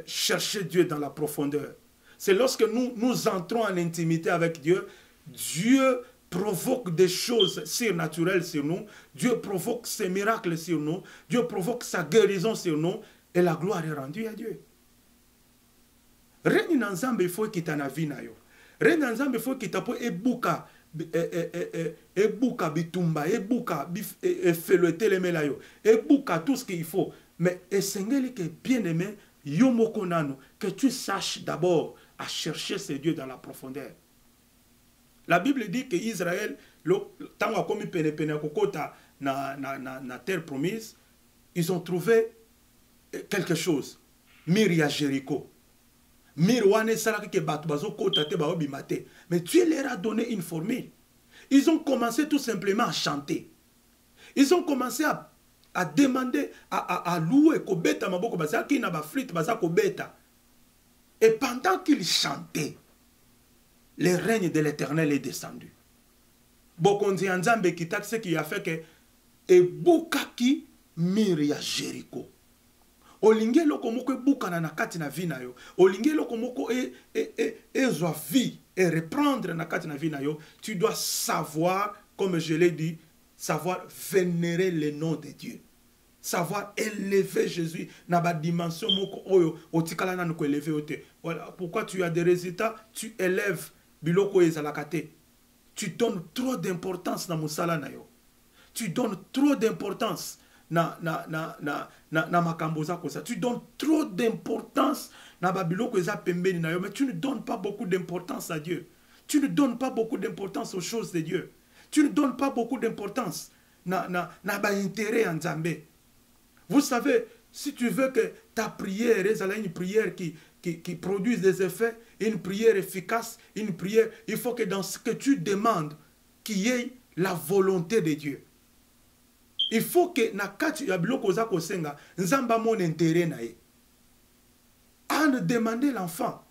chercher Dieu dans la profondeur. C'est lorsque nous entrons en intimité avec Dieu, Dieu provoque des choses surnaturelles sur nous, Dieu provoque ses miracles sur nous, Dieu provoque sa guérison sur nous, et la gloire est rendue à Dieu. Règne dans Nzambe, il faut qu'il t'en a vu. Règne dans Nzambe, il faut qu'il t'apporte ebuka bitumba, ebuka feluete le melayo, ebuka tout ce qu'il faut. Mais essengeli que bien aimé, yomoko nano, que tu saches d'abord à chercher ce Dieu dans la profondeur. La Bible dit que Israël, tant comme pene kokota na terre promise, ils ont trouvé quelque chose. Miria Jéricho. Mais Dieu leur a donné une formule. Ils ont commencé tout simplement à chanter. Ils ont commencé à demander, à louer, et pendant qu'ils chantaient, le règne de l'Éternel est descendu. Bokonzi Nzambe Kitak, ce qui a fait que Ebukaki Miria Jéricho. Olinge loko moko ebukana na kati na vie na yo. Olinge loko moko ezwa vie et reprendre na kati na vie na yo. Tu dois savoir, comme je l'ai dit, savoir vénérer le nom de Dieu. Savoir élever Jésus na ba dimension moko oyo otikala na ko élever ote. Voilà pourquoi tu as des résultats, tu élèves biloko ezalakate. Tu donnes trop d'importance na musala na yo. Tu donnes trop d'importance na makamboza kosa. Tu donnes trop d'importance na babiloko eza pembeni na yo, mais tu ne donnes pas beaucoup d'importance à Dieu. Tu ne donnes pas beaucoup d'importance aux choses de Dieu. Tu ne donnes pas beaucoup d'importance na ba intérêt en Nzambe. Vous savez, si tu veux que ta prière est une prière qui produise des effets, une prière efficace, une prière, il faut que dans ce que tu demandes, qu'il y ait la volonté de Dieu. Il faut que na kati ya biloko za kosenga nzamba mon intérêt na ye. Anne demandait l'enfant.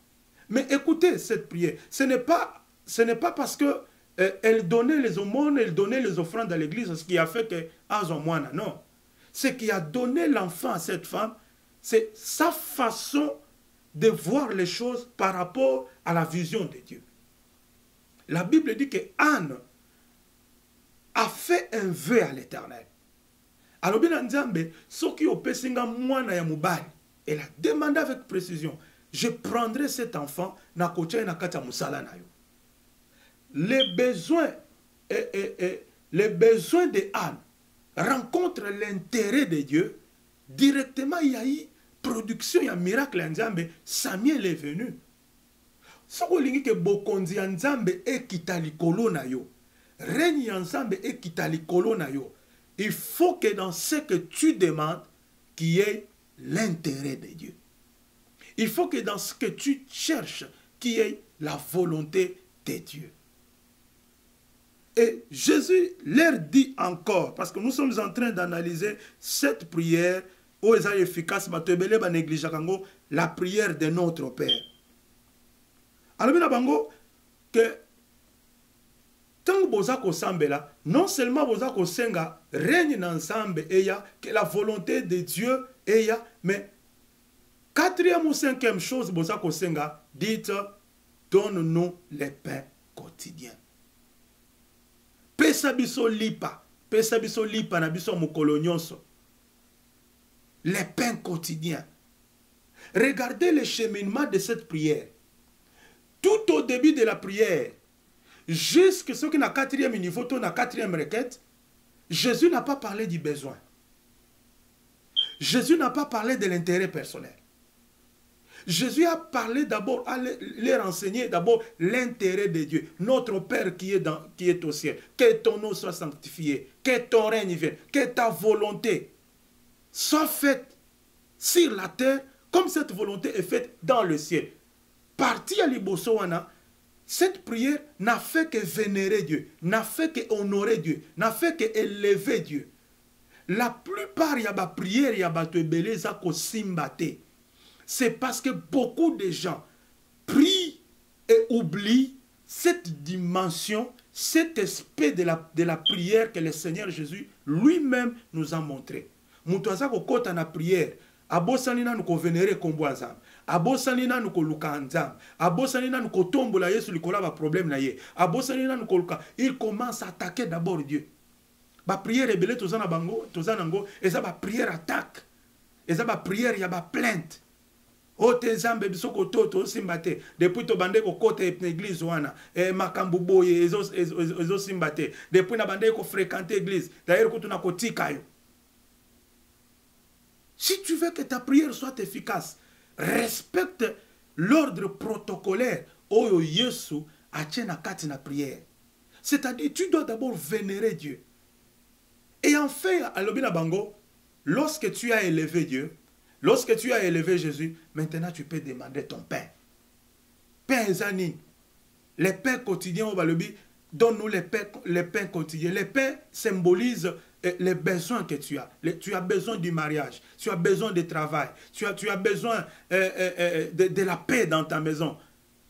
Mais écoutez cette prière, ce n'est pas parce que elle donnait les aumônes, elle donnait les offrandes à l'église, ce qui a fait que Azomwana, non. Ce qui a donné l'enfant à cette femme, c'est sa façon de voir les choses par rapport à la vision de Dieu. La Bible dit que Anne a fait un vœu à l'Éternel. Alors bien Nzambe, ce qui opesinga mwana ya mubali, elle a demandé avec précision, je prendrai cet enfant na kocha na kata musala na yo. Les besoins de Anne rencontrent l'intérêt de Dieu. Directement, il y a eu production, il y a un miracle en Nzambe. Samuel est venu. Ce que bokonzi en Nzambe est kitali kolo na yo. Règne en Nzambe est kitali kolo na yo. Il faut que dans ce que tu demandes, qu'il y ait l'intérêt de Dieu. Il faut que dans ce que tu cherches, qu'il y ait la volonté de Dieu. Et Jésus leur dit encore, parce que nous sommes en train d'analyser cette prière, où elle est efficace, la prière de notre Père. Alors, que tant que non seulement vous senga règne ensemble, que la volonté de Dieu est, mais quatrième ou cinquième chose, vous senga, dites, donne-nous les pains quotidiens. Pesa biso lipa na biso mukolo nyonso. Les pains quotidiens. Regardez le cheminement de cette prière. Tout au début de la prière, jusqu'à ce qui na quatrième niveau, na quatrième requête, Jésus n'a pas parlé du besoin. Jésus n'a pas parlé de l'intérêt personnel. Jésus a parlé d'abord, à les renseigner d'abord l'intérêt de Dieu. Notre Père qui est au ciel. Que ton nom soit sanctifié. Que ton règne vienne. Que ta volonté soit faite sur la terre comme cette volonté est faite dans le ciel. Parti à l'Ibosowana, cette prière n'a fait que vénérer Dieu, n'a fait que honorer Dieu, n'a fait que élever Dieu. La plupart y a ba prière, y a ba tebele za ko simbate. C'est parce que beaucoup de gens prient et oublient cette dimension, cet aspect de la prière que le Seigneur Jésus lui-même nous a montré. Moutoza ko kota na prière, abosani na nuko vénérer kombo azam, abosani na nuko luka anzam, abosani na nuko tombola Yesu likola ba problème na ye, abosani na nuko luka, il commence à attaquer d'abord Dieu. Ba prière rebelle tozana bango, tozana ngo, eza ba prière attaque, eza ba prière ya ba plainte. Ote nzambe bisoko toto simbate depuis to bande ko kote église wana makambu boye ezo simbate depuis na bande ko fréquenter église d'ailleurs ko tuna ko tika yo. Si tu veux que ta prière soit efficace, respecte l'ordre protocolaire oyo Yesu atie na kati na prière. C'est-à-dire tu dois d'abord vénérer Dieu. Et enfin alobi na bango, lorsque tu as élevé Dieu, lorsque tu as élevé Jésus, maintenant tu peux demander ton pain. Pain zani. Les pains quotidiens, on va le dire, donne-nous les pains quotidiens. Les pains symbolisent les besoins que tu as. Tu as besoin du mariage, tu as besoin du travail, tu as besoin de la paix dans ta maison.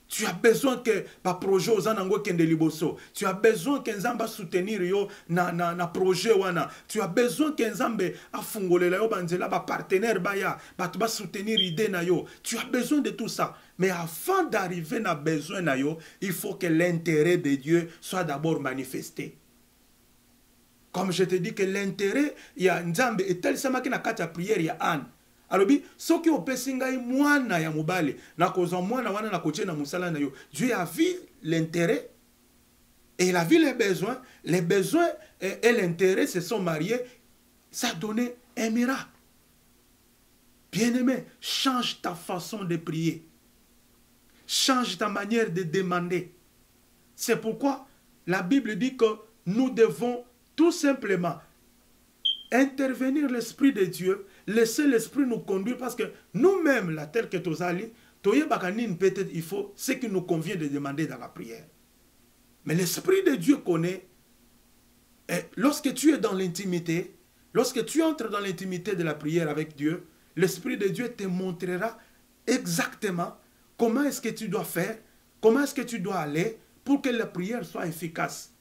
Tu as besoin que pa projet aux anango kende liboso. Tu as besoin que nzamba soutenir yo na projet wana. Tu as besoin que nzambe afungolela yo banzela ba partenaire baya, ba soutenir idée na yo. Tu as besoin de tout ça. Mais avant d'arriver na besoin na yo, il faut que l'intérêt de Dieu soit d'abord manifesté. Comme je te dis que l'intérêt ya nzambe est tel sama ki na kati ya prière ya Anne. Alobi, soki opesinga mwana ya mubale, na kozo mwana wana na koche na musala na yo. Dieu a vu l'intérêt et il a vu les besoins. Les besoins et l'intérêt se sont mariés. Ça a donné un miracle. Bien-aimé, change ta façon de prier. Change ta manière de demander. C'est pourquoi la Bible dit que nous devons tout simplement intervenir l'Esprit de Dieu, laisser l'Esprit nous conduire, parce que nous-mêmes, la telle que Tozali, peut-être il faut ce qui nous convient de demander dans la prière. Mais l'Esprit de Dieu connaît, et lorsque tu es dans l'intimité, Lorsque tu entres dans l'intimité de la prière avec Dieu, l'Esprit de Dieu te montrera exactement comment est-ce que tu dois faire, comment est-ce que tu dois aller pour que la prière soit efficace.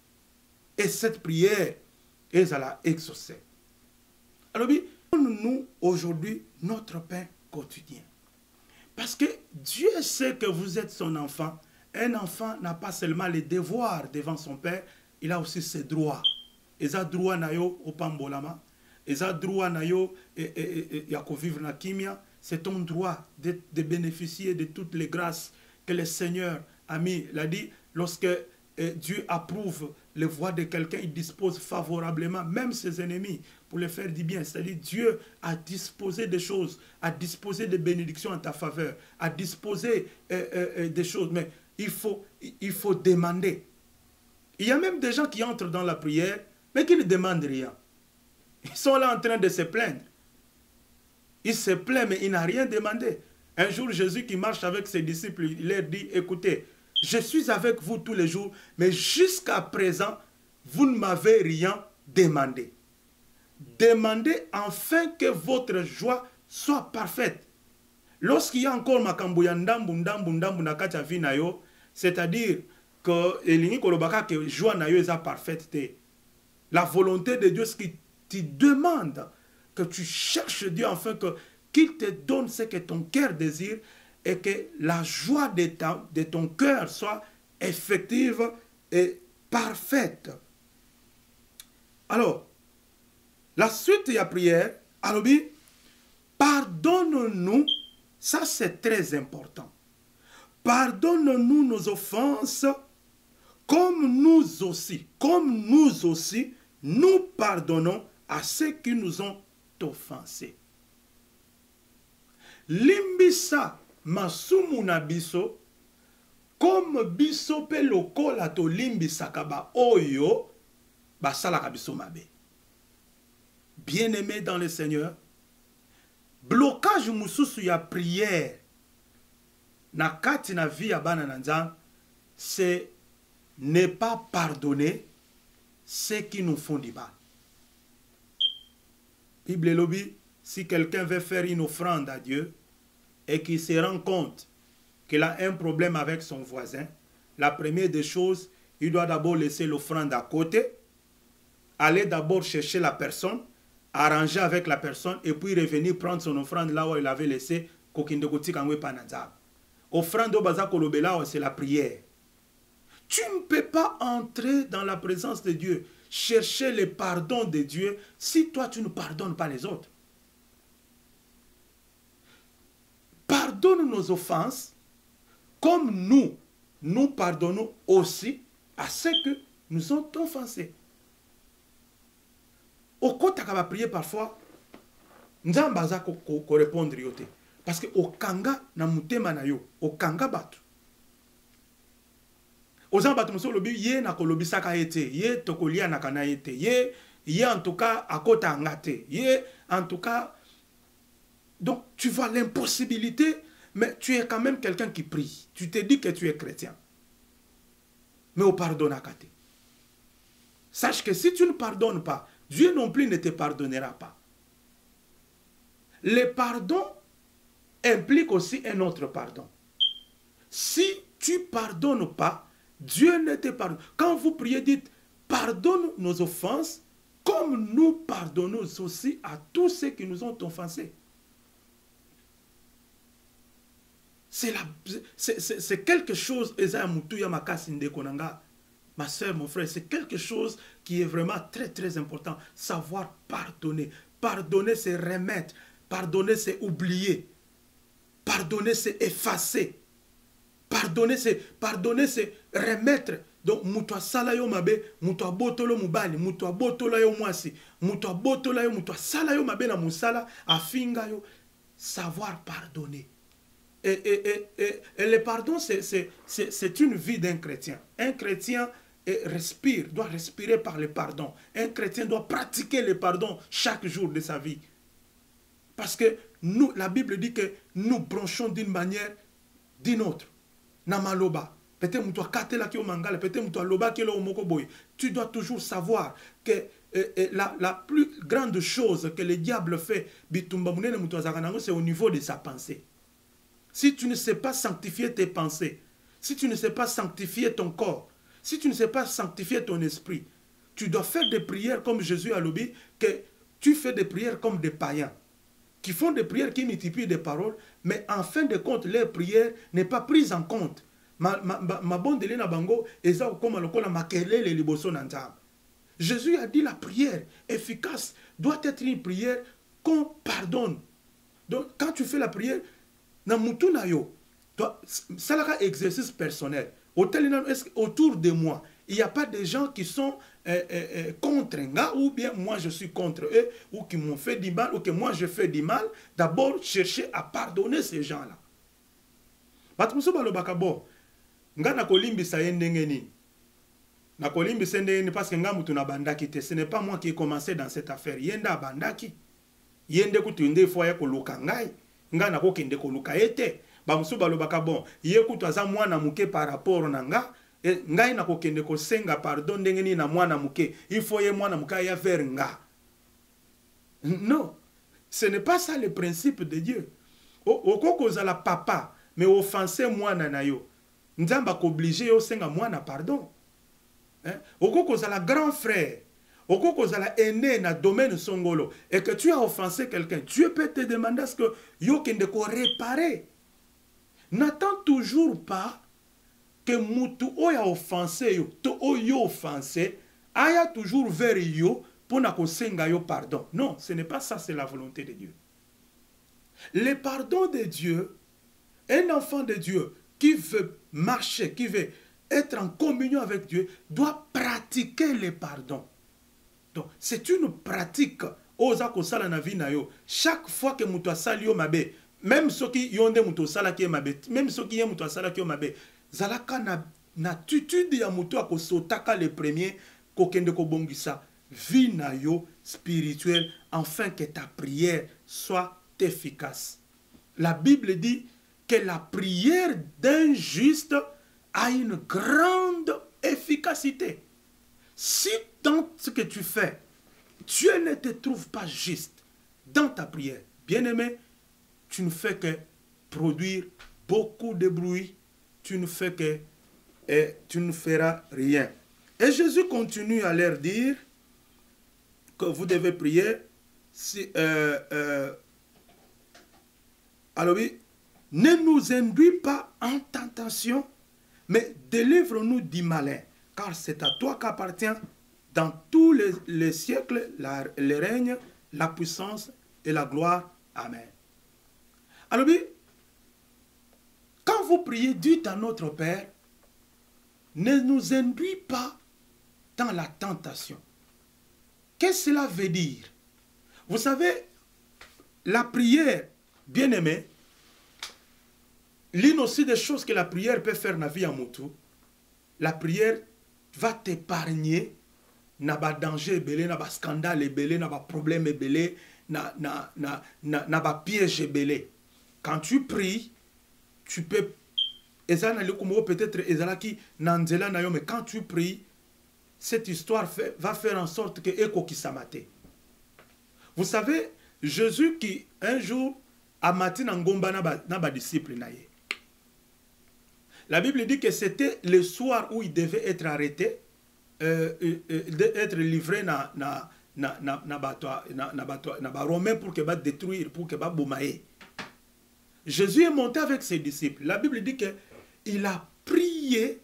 Et cette prière est à la exaucer. Alors, donne-nous aujourd'hui notre pain quotidien. Parce que Dieu sait que vous êtes son enfant. Un enfant n'a pas seulement les devoirs devant son père, il a aussi ses droits. Il a droit na yo au pambolama, il a droit na yo ya vivre na kimia. C'est ton droit de bénéficier de toutes les grâces que le Seigneur a mis. Il a dit, lorsque Dieu approuve les voies de quelqu'un, il dispose favorablement même ses ennemis pour les faire du bien. C'est-à-dire Dieu a disposé des choses, a disposé des bénédictions en ta faveur, a disposé des choses. Mais il faut demander. Il y a même des gens qui entrent dans la prière, mais qui ne demandent rien. Ils sont là en train de se plaindre. Il se plaint, mais il n'a rien demandé. Un jour, Jésus qui marche avec ses disciples, il leur dit, écoutez, je suis avec vous tous les jours, mais jusqu'à présent, vous ne m'avez rien demandé. Demandez afin que votre joie soit parfaite. Lorsqu'il y a encore makambo ya ndambu na kati ya vie na yo, c'est-à-dire que elingi kolobaka que joie na yo eza parfaite. La volonté de Dieu, ce qui te demande que tu cherches Dieu afin qu'il te donne ce que ton cœur désire et que la joie de ton cœur soit effective et parfaite. Alors, la suite de la prière, alors, pardonne-nous, ça c'est très important. Pardonne-nous nos offenses, comme nous aussi, nous pardonnons à ceux qui nous ont offensés. Limbisa masumu na biso, comme biso pe lokola to limbisa kaba oyo, basala kabiso mabe. Bien-aimé dans le Seigneur, blocage mususu ya prière na kati na vie ya bana na Nzambe, c'est ne pas pardonner ceux qui nous font du mal. Bible lobby, si quelqu'un veut faire une offrande à Dieu et qu'il se rend compte qu'il a un problème avec son voisin, la première des choses, il doit d'abord laisser l'offrande à côté, aller d'abord chercher la personne, arranger avec la personne et puis revenir prendre son offrande là où il avait laissé. Offrande au baza kolobela, c'est la prière. Tu ne peux pas entrer dans la présence de Dieu, chercher le pardon de Dieu, si toi tu ne pardonnes pas les autres. Pardonne nos offenses, comme nous pardonnons aussi à ceux que nous ont offensés. Au côté de la prière parfois, nous avons besoin de répondre. Parce que au kanga na mutema na yo, au kanga batu. Ozan batu muso lobi ye na kolobi saka ete, ye tokolia na kana ete, ye en tout cas akota angate, ye en tout cas. Donc tu vois l'impossibilité, mais tu es quand même quelqu'un qui prie. Tu te dis que tu es chrétien. Mais au pardon à kate. Sache que si tu ne pardonnes pas, Dieu non plus ne te pardonnera pas. Le pardon implique aussi un autre pardon. Si tu ne pardonnes pas, Dieu ne te pardonne. Quand vous priez, dites, pardonne nos offenses, comme nous pardonnons aussi à tous ceux qui nous ont offensés. C'est quelque chose, ma soeur, mon frère, c'est quelque chose qui est vraiment très très important. Savoir pardonner. Pardonner, c'est remettre. Pardonner, c'est oublier. Pardonner, c'est effacer. Pardonner, c'est remettre. Donc, mutua sala yo mabe, mutua botolo mubali, mutua botola yo mwasi, mutua botola yo, mutua sala yo mabe na musala, afinga yo. Savoir pardonner. Et le pardon, c'est une vie d'un chrétien. Un chrétien doit respirer par le pardon. Un chrétien doit pratiquer le pardon chaque jour de sa vie. Parce que nous, la Bible dit que nous branchons d'une manière d'une autre. Namaloba. Peut-être tu dois toujours savoir que la plus grande chose que le diable fait, c'est au niveau de sa pensée. Si tu ne sais pas sanctifier tes pensées, si tu ne sais pas sanctifier ton corps, si tu ne sais pas sanctifier ton esprit, tu dois faire des prières comme Jésus a dit, que tu fais des prières comme des païens, qui font des prières qui multiplient des paroles, mais en fin de compte, leur prière n'est pas prise en compte. Ma bonne na bango, Jésus a dit la prière efficace doit être une prière qu'on pardonne. Donc, quand tu fais la prière, c'est un exercice personnel. Autour de moi, il n'y a pas de gens qui sont contre un gars, ou bien moi je suis contre eux, ou qui m'ont fait du mal, ou que moi je fais du mal. D'abord, chercher à pardonner ces gens-là. Parce que ce n'est pas moi qui ai commencé dans cette affaire. Yenda bandaki. Yende kutunde foya koluka ngai. Nga na ko kende koluka ete. Ba musu balobaka bon. Ye kutu aza mwana muke par rapport na nga. Ngai na ko kende ko senga pardon ndenge ni na mwana muke. Il faut ye mwana muka ya vers nga. Non. Ce n'est pas ça le principe de Dieu. Okoko zala papa mais offenser mwana na yo. Nzamba ko obligé yo senga mwana pardon. Okoko zala grand frère. Okoko zala aîné na domaine songolo et que tu as offensé quelqu'un, Dieu peut te demander à ce que yo kende ko réparer. N'attends toujours pas que mutu oya offensé yo, to oyo offensé, aya toujours vers yo pour na ko senga yo pardon. Non, ce n'est pas ça, c'est la volonté de Dieu. Le pardon de Dieu, un enfant de Dieu qui veut marcher, qui veut être en communion avec Dieu, doit pratiquer le pardon. Donc, c'est une pratique. Chaque fois que mutu asali yo mabe, même ceux qui yonde mutu sala ki mabe, même ceux qui yonde mutu sala ki mabe, zalaka na attitude ya mutu akosotaka le premier kokende ko bongisa vie na yo spirituelle afin que ta prière soit efficace. La Bible dit que la prière d'un juste a une grande efficacité. Si dans ce que tu fais, Dieu ne te trouve pas juste dans ta prière, bien-aimé, tu ne fais que produire beaucoup de bruit, tu ne fais que et tu ne feras rien. Et Jésus continue à leur dire que vous devez prier. Alors oui, ne nous induis pas en tentation, mais délivre-nous du malin, car c'est à toi qu'appartient dans tous les siècles le règne, la puissance et la gloire. Amen. Alors oui, quand vous priez, dites à notre Père, ne nous induis pas dans la tentation. Qu'est-ce que cela veut dire? Vous savez, la prière, bien-aimé, l'une aussi des choses que la prière peut faire dans la vie à Moutou, la prière va t'épargner na ba danger belé, na ba scandale belé, na ba problème belé, na ba piège belé. Quand tu pries, tu peux peut-être mais quand tu pries, cette histoire va faire en sorte que Eko qui s'amate. Vous savez, Jésus qui un jour a matin en gomba na ba disciple naye. La Bible dit que c'était le soir où il devait être arrêté, d'être livré na Romain pour que va détruire, pour que va bomaye. Jésus est monté avec ses disciples. La Bible dit que il a prié.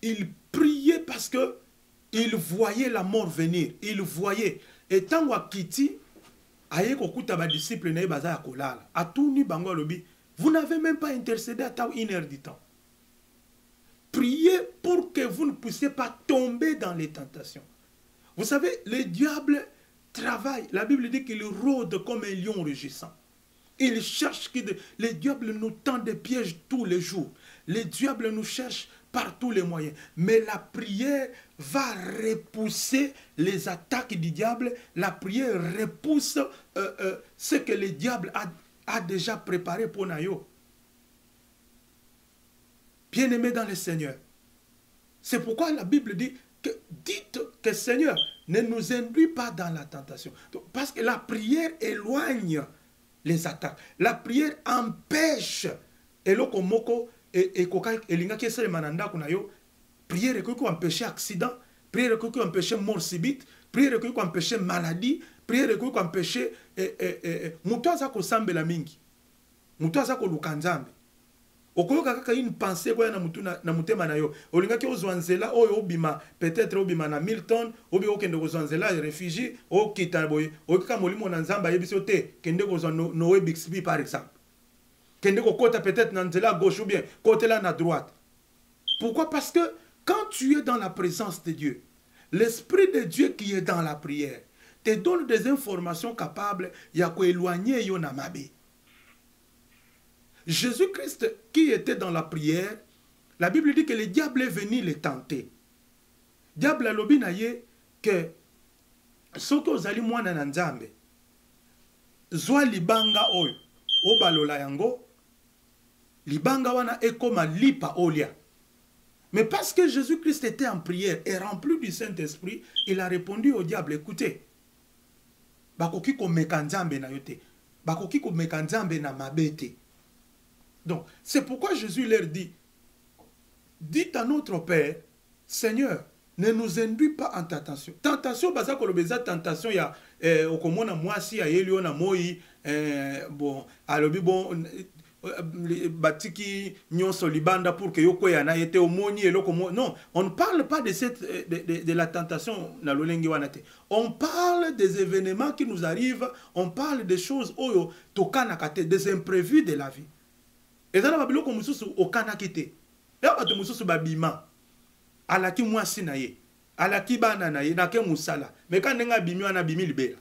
Il priait parce que il voyait la mort venir. Il voyait. Et tant qu'il aye kokuta ba disciple na baza ya kolala. Atuni bango lobi. Vous n'avez même pas intercédé à ta 1 heure du temps. Priez pour que vous ne puissiez pas tomber dans les tentations. Vous savez, le diable travaille. La Bible dit qu'il rôde comme un lion rugissant. Il cherche, le diable nous tend des pièges tous les jours. Le diable nous cherche par tous les moyens. Mais la prière va repousser les attaques du diable. La prière repousse ce que le diable a déjà préparé pour nous. Bien-aimés dans le Seigneur. C'est pourquoi la Bible dit que dites que Seigneur, ne nous induis pas dans la tentation. Donc, parce que la prière éloigne les attaques. La prière empêche. Et là, comme moko, et linga qui est mananda kuna yo, prière qui peut empêcher accident, prière qui peut empêcher mort subite, prière qui peut empêcher maladie, prière qui peut empêcher muto azako sambela mingi. Muto azako lukanzambe. Okoyoka kaka une pensée kwa na mutema na yo. Olinga ki ozwanzela oyo obima peut-être obima na Milton, obi okende kozwanzela réfugié, okita boye, okika molimo na nzamba yebiso te, kende kozwa Noé Bixby par exemple. Kende kokota peut-être na nzela gauche ou bien côté là na droite. Pourquoi? Parce que quand tu es dans la présence de Dieu, l'esprit de Dieu qui est dans la prière te donne des informations capables ya ko éloigner yo na mabe. Jésus-Christ qui était dans la prière, la Bible dit que le diable est venu le tenter. Diable a lobi na ye que soki ozali mwana na nzambe, zwa libanga oyo, obalola yango, libanga wana ekoma lipa olia. Mais parce que Jésus-Christ était en prière et rempli du Saint-Esprit, il a répondu au diable, écoutez, bakoki ko meka nzambe na yote, bakoki ko meka nzambe na mabete. Donc, c'est pourquoi Jésus leur dit, dites à notre Père, Seigneur, ne nous induis pas en tentation. Tentation, baza kolobeza tentation ya okomona mwasi ya yelio na moi bon alobi bon batiki nyonso libanda pour que yoko ya na yete omoni eloko non, on ne parle pas de cette de la tentation na lolengi wana te. On parle des événements qui nous arrivent, on parle des choses oyo tokana kate, des imprévus de la vie. Et ça na biloko mususu okana kite. Ya bato mususu babima. Alaki mwasi na ye. Alaki bana na ye na ke musala. Mais quand nenga bimi wana bimi libela.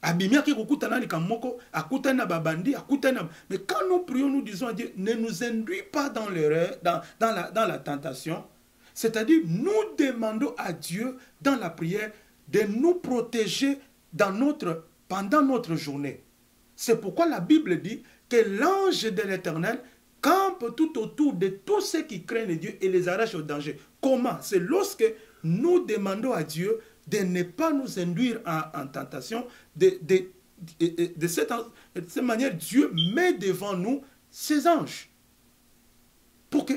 Abimi aki kokutana ni kamoko, akutana na babandi, akutana. Mais quand nous prions, nous disons à Dieu, ne nous induis pas dans l'erreur, dans la tentation. C'est-à-dire, nous demandons à Dieu, dans la prière, de nous protéger pendant notre journée. C'est pourquoi la Bible dit que l'ange de l'Éternel campe tout autour de tous ceux qui craignent Dieu et les arrache au danger. Comment? C'est lorsque nous demandons à Dieu de ne pas nous induire en tentation. De cette manière, Dieu met devant nous ses anges pour que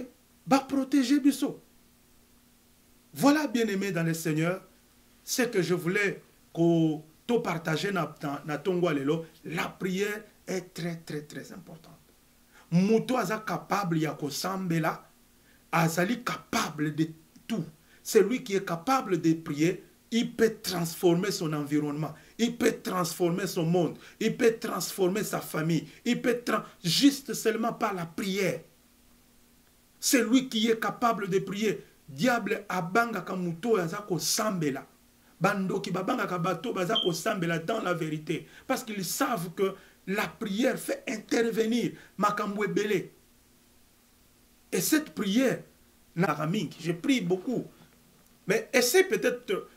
protéger Bissot. Voilà, bien-aimés dans le Seigneur, ce que je voulais te partager dans Tongo Lelo. La prière est très, très, très importante. Muto aza capable ya kosambela, azali capable de tout. Celui qui est capable de prier, il peut transformer son environnement, il peut transformer son monde, il peut transformer sa famille, il peut juste seulement par la prière. Celui qui est capable de prier, diable abanga kamuto aza kosambela. Bandoki babanga kabato baza kosambela dans la vérité, parce qu'ils savent que la prière fait intervenir makambo ebele. Et cette prière, je prie beaucoup, mais essaie peut-être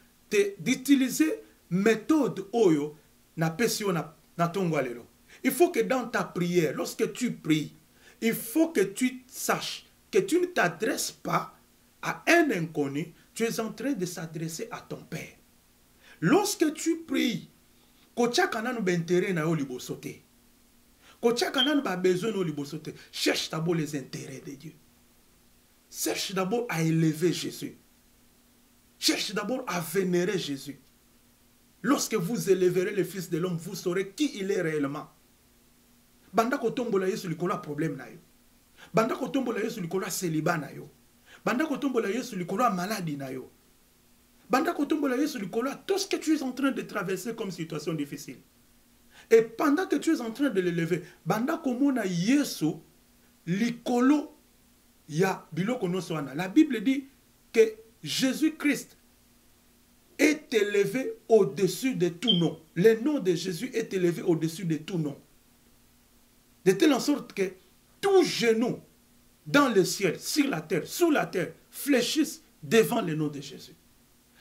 d'utiliser méthode oyo na pesio na tongo lelo. Il faut que dans ta prière, lorsque tu pries, il faut que tu saches que tu ne t'adresses pas à un inconnu, tu es en train de s'adresser à ton Père. Lorsque tu pries, cherche d'abord les intérêts de Dieu. Cherche d'abord à élever Jésus. Cherche d'abord à vénérer Jésus. Lorsque vous élèverez le Fils de l'homme, vous saurez qui il est réellement. Banda kotombola Yesu likola problème na yo. Banda kotombola Yesu likola célibat na yo. Banda kotombola Yesu likola maladie na yo. Banda kotombola Yesu likola tout ce que tu es en train de traverser comme situation difficile. Et pendant que tu es en train de l'élever, banda komona Yesu likolo ya biloko nyonso wana. La Bible dit que Jésus-Christ est élevé au-dessus de tout nom. Le nom de Jésus est élevé au-dessus de tout nom. De telle en sorte que tout genou dans le ciel, sur la terre, sous la terre, fléchissent devant le nom de Jésus.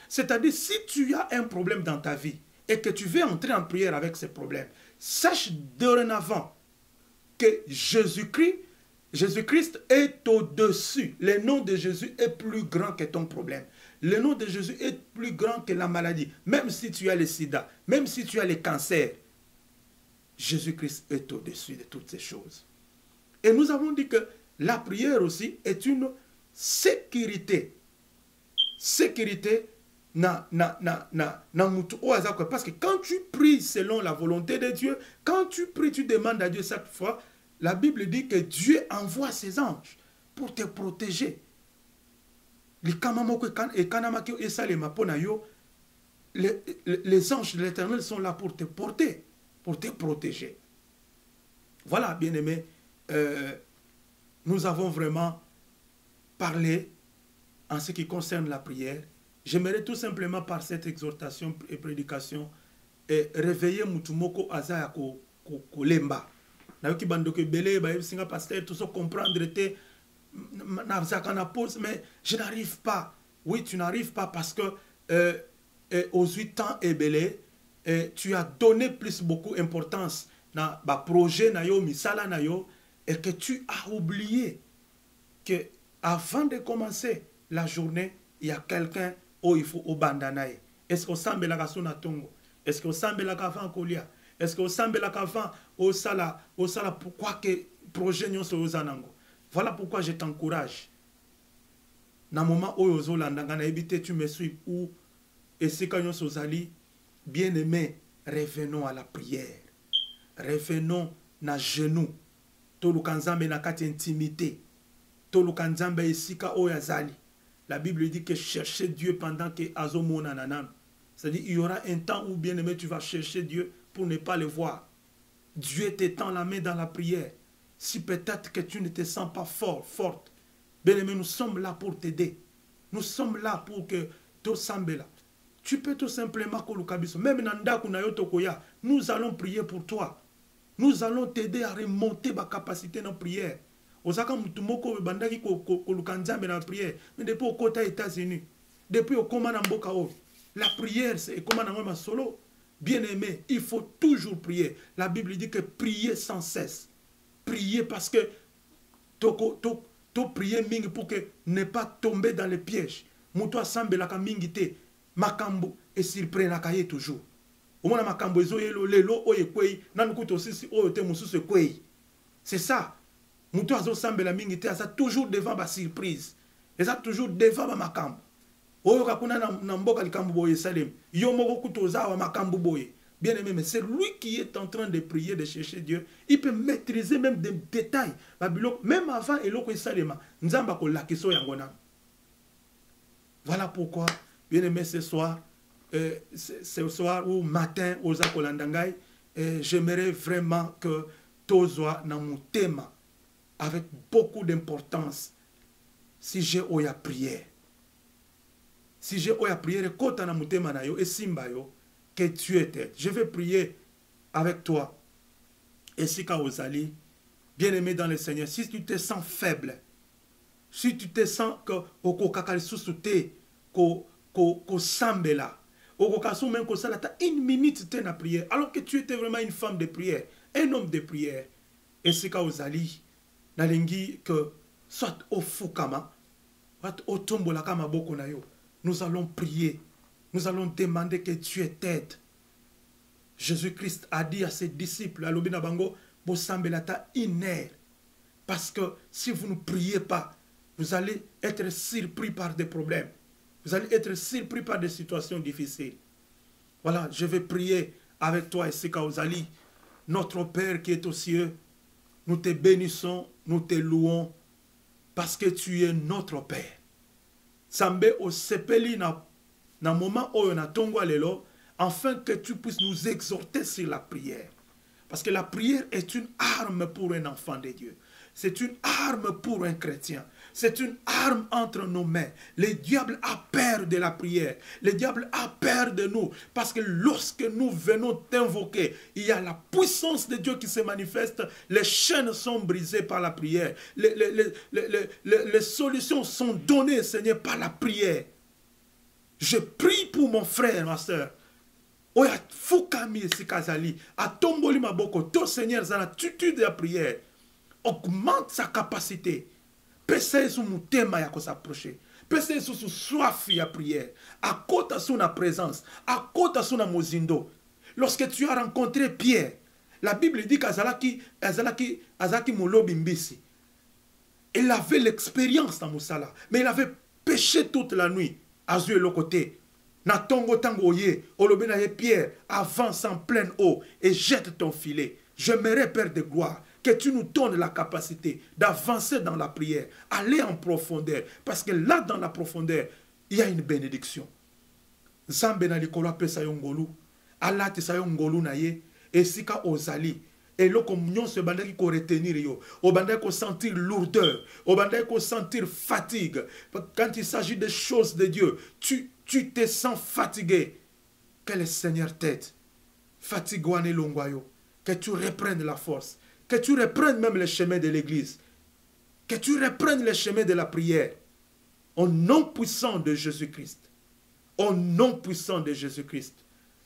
C'est-à-dire, si tu as un problème dans ta vie et que tu veux entrer en prière avec ce problème, sache dorénavant que Jésus-Christ est au-dessus. Le nom de Jésus est plus grand que ton problème. Le nom de Jésus est plus grand que la maladie. Même si tu as le sida, même si tu as le cancer, Jésus-Christ est au-dessus de toutes ces choses. Et nous avons dit que la prière aussi est une sécurité. Sécurité parce que quand tu pries selon la volonté de Dieu, quand tu pries, tu demandes à Dieu chaque fois, la Bible dit que Dieu envoie ses anges pour te protéger. Les anges de l'Éternel sont là pour te porter, pour te protéger. Voilà, bien-aimés, nous avons vraiment parlé en ce qui concerne la prière. J'aimerais tout simplement par cette exhortation et prédication réveiller Mutumoko Azaya Kolemba. Na ki bandoke belé ba singa pasteur tout ça comprendre te mais je n'arrive pas. Oui, tu n'arrives pas parce que aux 8 ans et belé tu as donné beaucoup d'importance na ba projet na yo misala na yo et que tu as oublié que avant de commencer la journée, il y a quelqu'un où il faut au bandanaï. Est-ce qu'on semble la kasuna tongo? Est-ce qu'on semble la kafan kolia? Est-ce qu'on semble la kafan au sala pourquoi que projet nyon so zanango? Voilà pourquoi je t'encourage. Na moment où yozo landanga na ebité tu me suis ou et c'est quand nyon so zali bien-aimé, revenons à la prière. Revenons na genoux. Tolu kanzambe na kati intimité. Tolu kanzambe isika o yazali. La Bible dit que chercher Dieu pendant que Azomo nananam. C'est-à-dire il y aura un temps où, bien aimé, tu vas chercher Dieu pour ne pas le voir. Dieu t'étend la main dans la prière. Si peut-être que tu ne te sens pas forte, bien aimé, nous sommes là pour t'aider. Nous sommes là pour que tu sembles là. Tu peux tout simplement même nous allons prier pour toi. Nous allons t'aider à remonter ma capacité dans la prière. Osaka mutumoko bandaki kolukanzambe na prière mais depuis au côté États-Unis depuis au komana mboka o la prière c'est comme na solo bien aimé il faut toujours prier. La Bible dit que prier sans cesse, prier parce que to prier mingi pour que ne pas tomber dans les pièges. Muto asambe la mingi te makambo et surprendre kaye toujours au moins makambo ezo yelo lelo oyekwei nanukuto sisi oyote mususu kwei. C'est ça. Moutou azo sambela mingi te asa toujours devant ba surprise. Esa toujours devant ba makambo. Oyo kakuna na mboka likambo boye Salem. Yo moko kutoza wa makambo boye. Bien aimé, mais c'est lui qui est en train de prier, de chercher Dieu. Il peut maîtriser même des détails. Même avant eloko Salema, nzamba ko lakiso yangona. Voilà pourquoi, bien aimé, ce soir ou matin aux Akolandangai, j'aimerais vraiment que tozoa na mutema avec beaucoup d'importance si j'ai oya prière. Si j'ai oya prière, kota na mutema na yo et simba yo que tu es tête. Je vais prier avec toi. Et si ka ozali, bien aimé dans le Seigneur, si tu te sens faible, si tu te sens que oko kakali susute ko sambela, oko kasu même ko salata une minute te na prière, alors que tu étais vraiment une femme de prière, un homme de prière. Et si ka ozali, nalingi que soit au fukama, soit au tombola kama boko na yo, nous allons prier, nous allons demander que tu es tête. Jésus-Christ a dit à ses disciples, à l'obina bango, bo sambelata iner, parce que si vous ne priez pas, vous allez être surpris par des problèmes, vous allez être surpris par des situations difficiles. Voilà, je vais prier avec toi, Esika Ozali, notre Père qui est aux cieux. Nous te bénissons, nous te louons, parce que tu es notre Père. Sambe o sepeli na moment où on a tongo lelo, afin que tu puisses nous exhorter sur la prière. Parce que la prière est une arme pour un enfant de Dieu. C'est une arme pour un chrétien. C'est une arme entre nos mains. Le diable a peur de la prière. Le diable a peur de nous. Parce que lorsque nous venons t'invoquer, il y a la puissance de Dieu qui se manifeste. Les chaînes sont brisées par la prière. Les solutions sont données, Seigneur, par la prière. Je prie pour mon frère, ma soeur. Oya fukami esikazali. Atomboli maboko. Ton Seigneur, dans l'attitude de la prière, augmente sa capacité. Pesa esu mutema ya ko s'approcher. pese sous soif ya prière, à côté de son présence, à côté de son mozindo. Lorsque tu as rencontré Pierre, la Bible dit qu'Azalaki Molobi Mbisi, il avait l'expérience dans Moussala, mais il avait péché toute la nuit, à Dieu le côté. Na tongo tango ye, olobena ye Pierre, avance en pleine eau et jette ton filet. J'aimerais, Père de gloire, que tu nous donnes la capacité d'avancer dans la prière, aller en profondeur, parce que là, dans la profondeur, il y a une bénédiction. Zambe na likolo apesa yo ngolu, alati sa yo ngolu na ye, esika ozali. Et là, comme nous se bandaki ko retenir yo, au bandaki ko sentir lourdeur, au bandaki ko sentir fatigue. Quand il s'agit des choses de Dieu, tu te sens fatigué. Que le Seigneur t'aide. Fatiguane longwayo. Que tu reprennes la force. Que tu reprennes même le chemin de l'église. Que tu reprennes le chemin de la prière. Au nom puissant de Jésus-Christ. Au nom puissant de Jésus-Christ.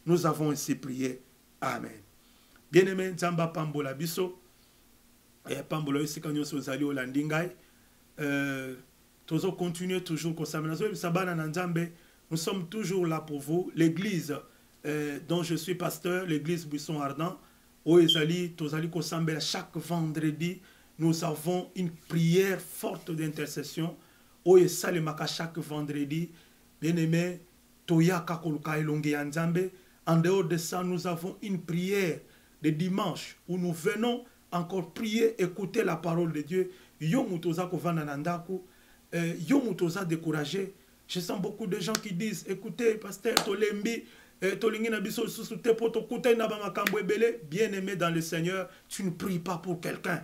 Nous avons ainsi prié. Amen. Bien-aimé, Nzamba Pambola Biso, Pambola aussi quand nous allons au Landingai, toujours continuer toujours comme ça. Nous sommes toujours là pour vous. L'église dont je suis pasteur, l'église Buisson Ardent, au Ezali, Tozali Kosambe, chaque vendredi, nous avons une prière forte d'intercession. Au Esalemaka chaque vendredi, bien-aimé, Toya Kakoluka Elonge Nzambe. En dehors de ça, nous avons une prière de dimanche où nous venons encore prier, écouter la parole de Dieu. Yomutoza kovana nandaku, yomutoza découragé. Je sens beaucoup de gens qui disent, écoutez, pasteur, tolembi, bien-aimé dans le Seigneur, tu ne pries pas pour quelqu'un.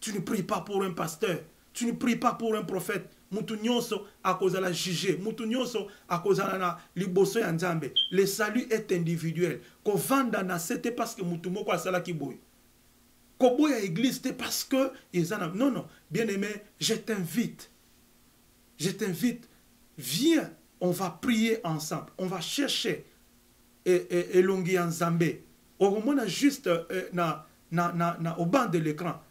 Tu ne pries pas pour un pasteur. Tu ne pries pas pour un prophète. Mutunyoso à cause de la juger. Mutunyoso à cause de la liboso ya Nzambe. Le salut est individuel. Ko vanda na c'était parce que mutumo kwa sala ki boy. Ko boy à église c'était parce que ils en non non, bien-aimé, je t'invite. Je t'invite, viens, on va prier ensemble. On va chercher et longi Nzambe. Au moins juste au banc de l'écran.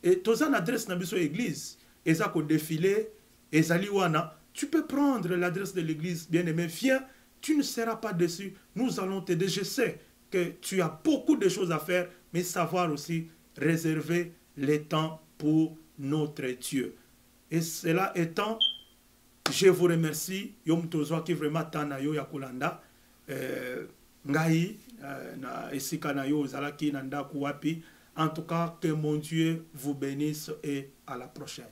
Et tous en adresse na biso église. Ezako défilé, Ezaliwana, tu peux prendre l'adresse de l'église, bien-aimé, viens, tu ne seras pas déçu, nous allons t'aider. Je sais que tu as beaucoup de choses à faire, mais savoir aussi réserver le temps pour notre Dieu. Et cela étant, je vous remercie, Yom Tozwa qui vraiment tanayo yakulanda, ngai na esika na yo zalaki nanda kuwapi. En tout cas, que mon Dieu vous bénisse et à la prochaine.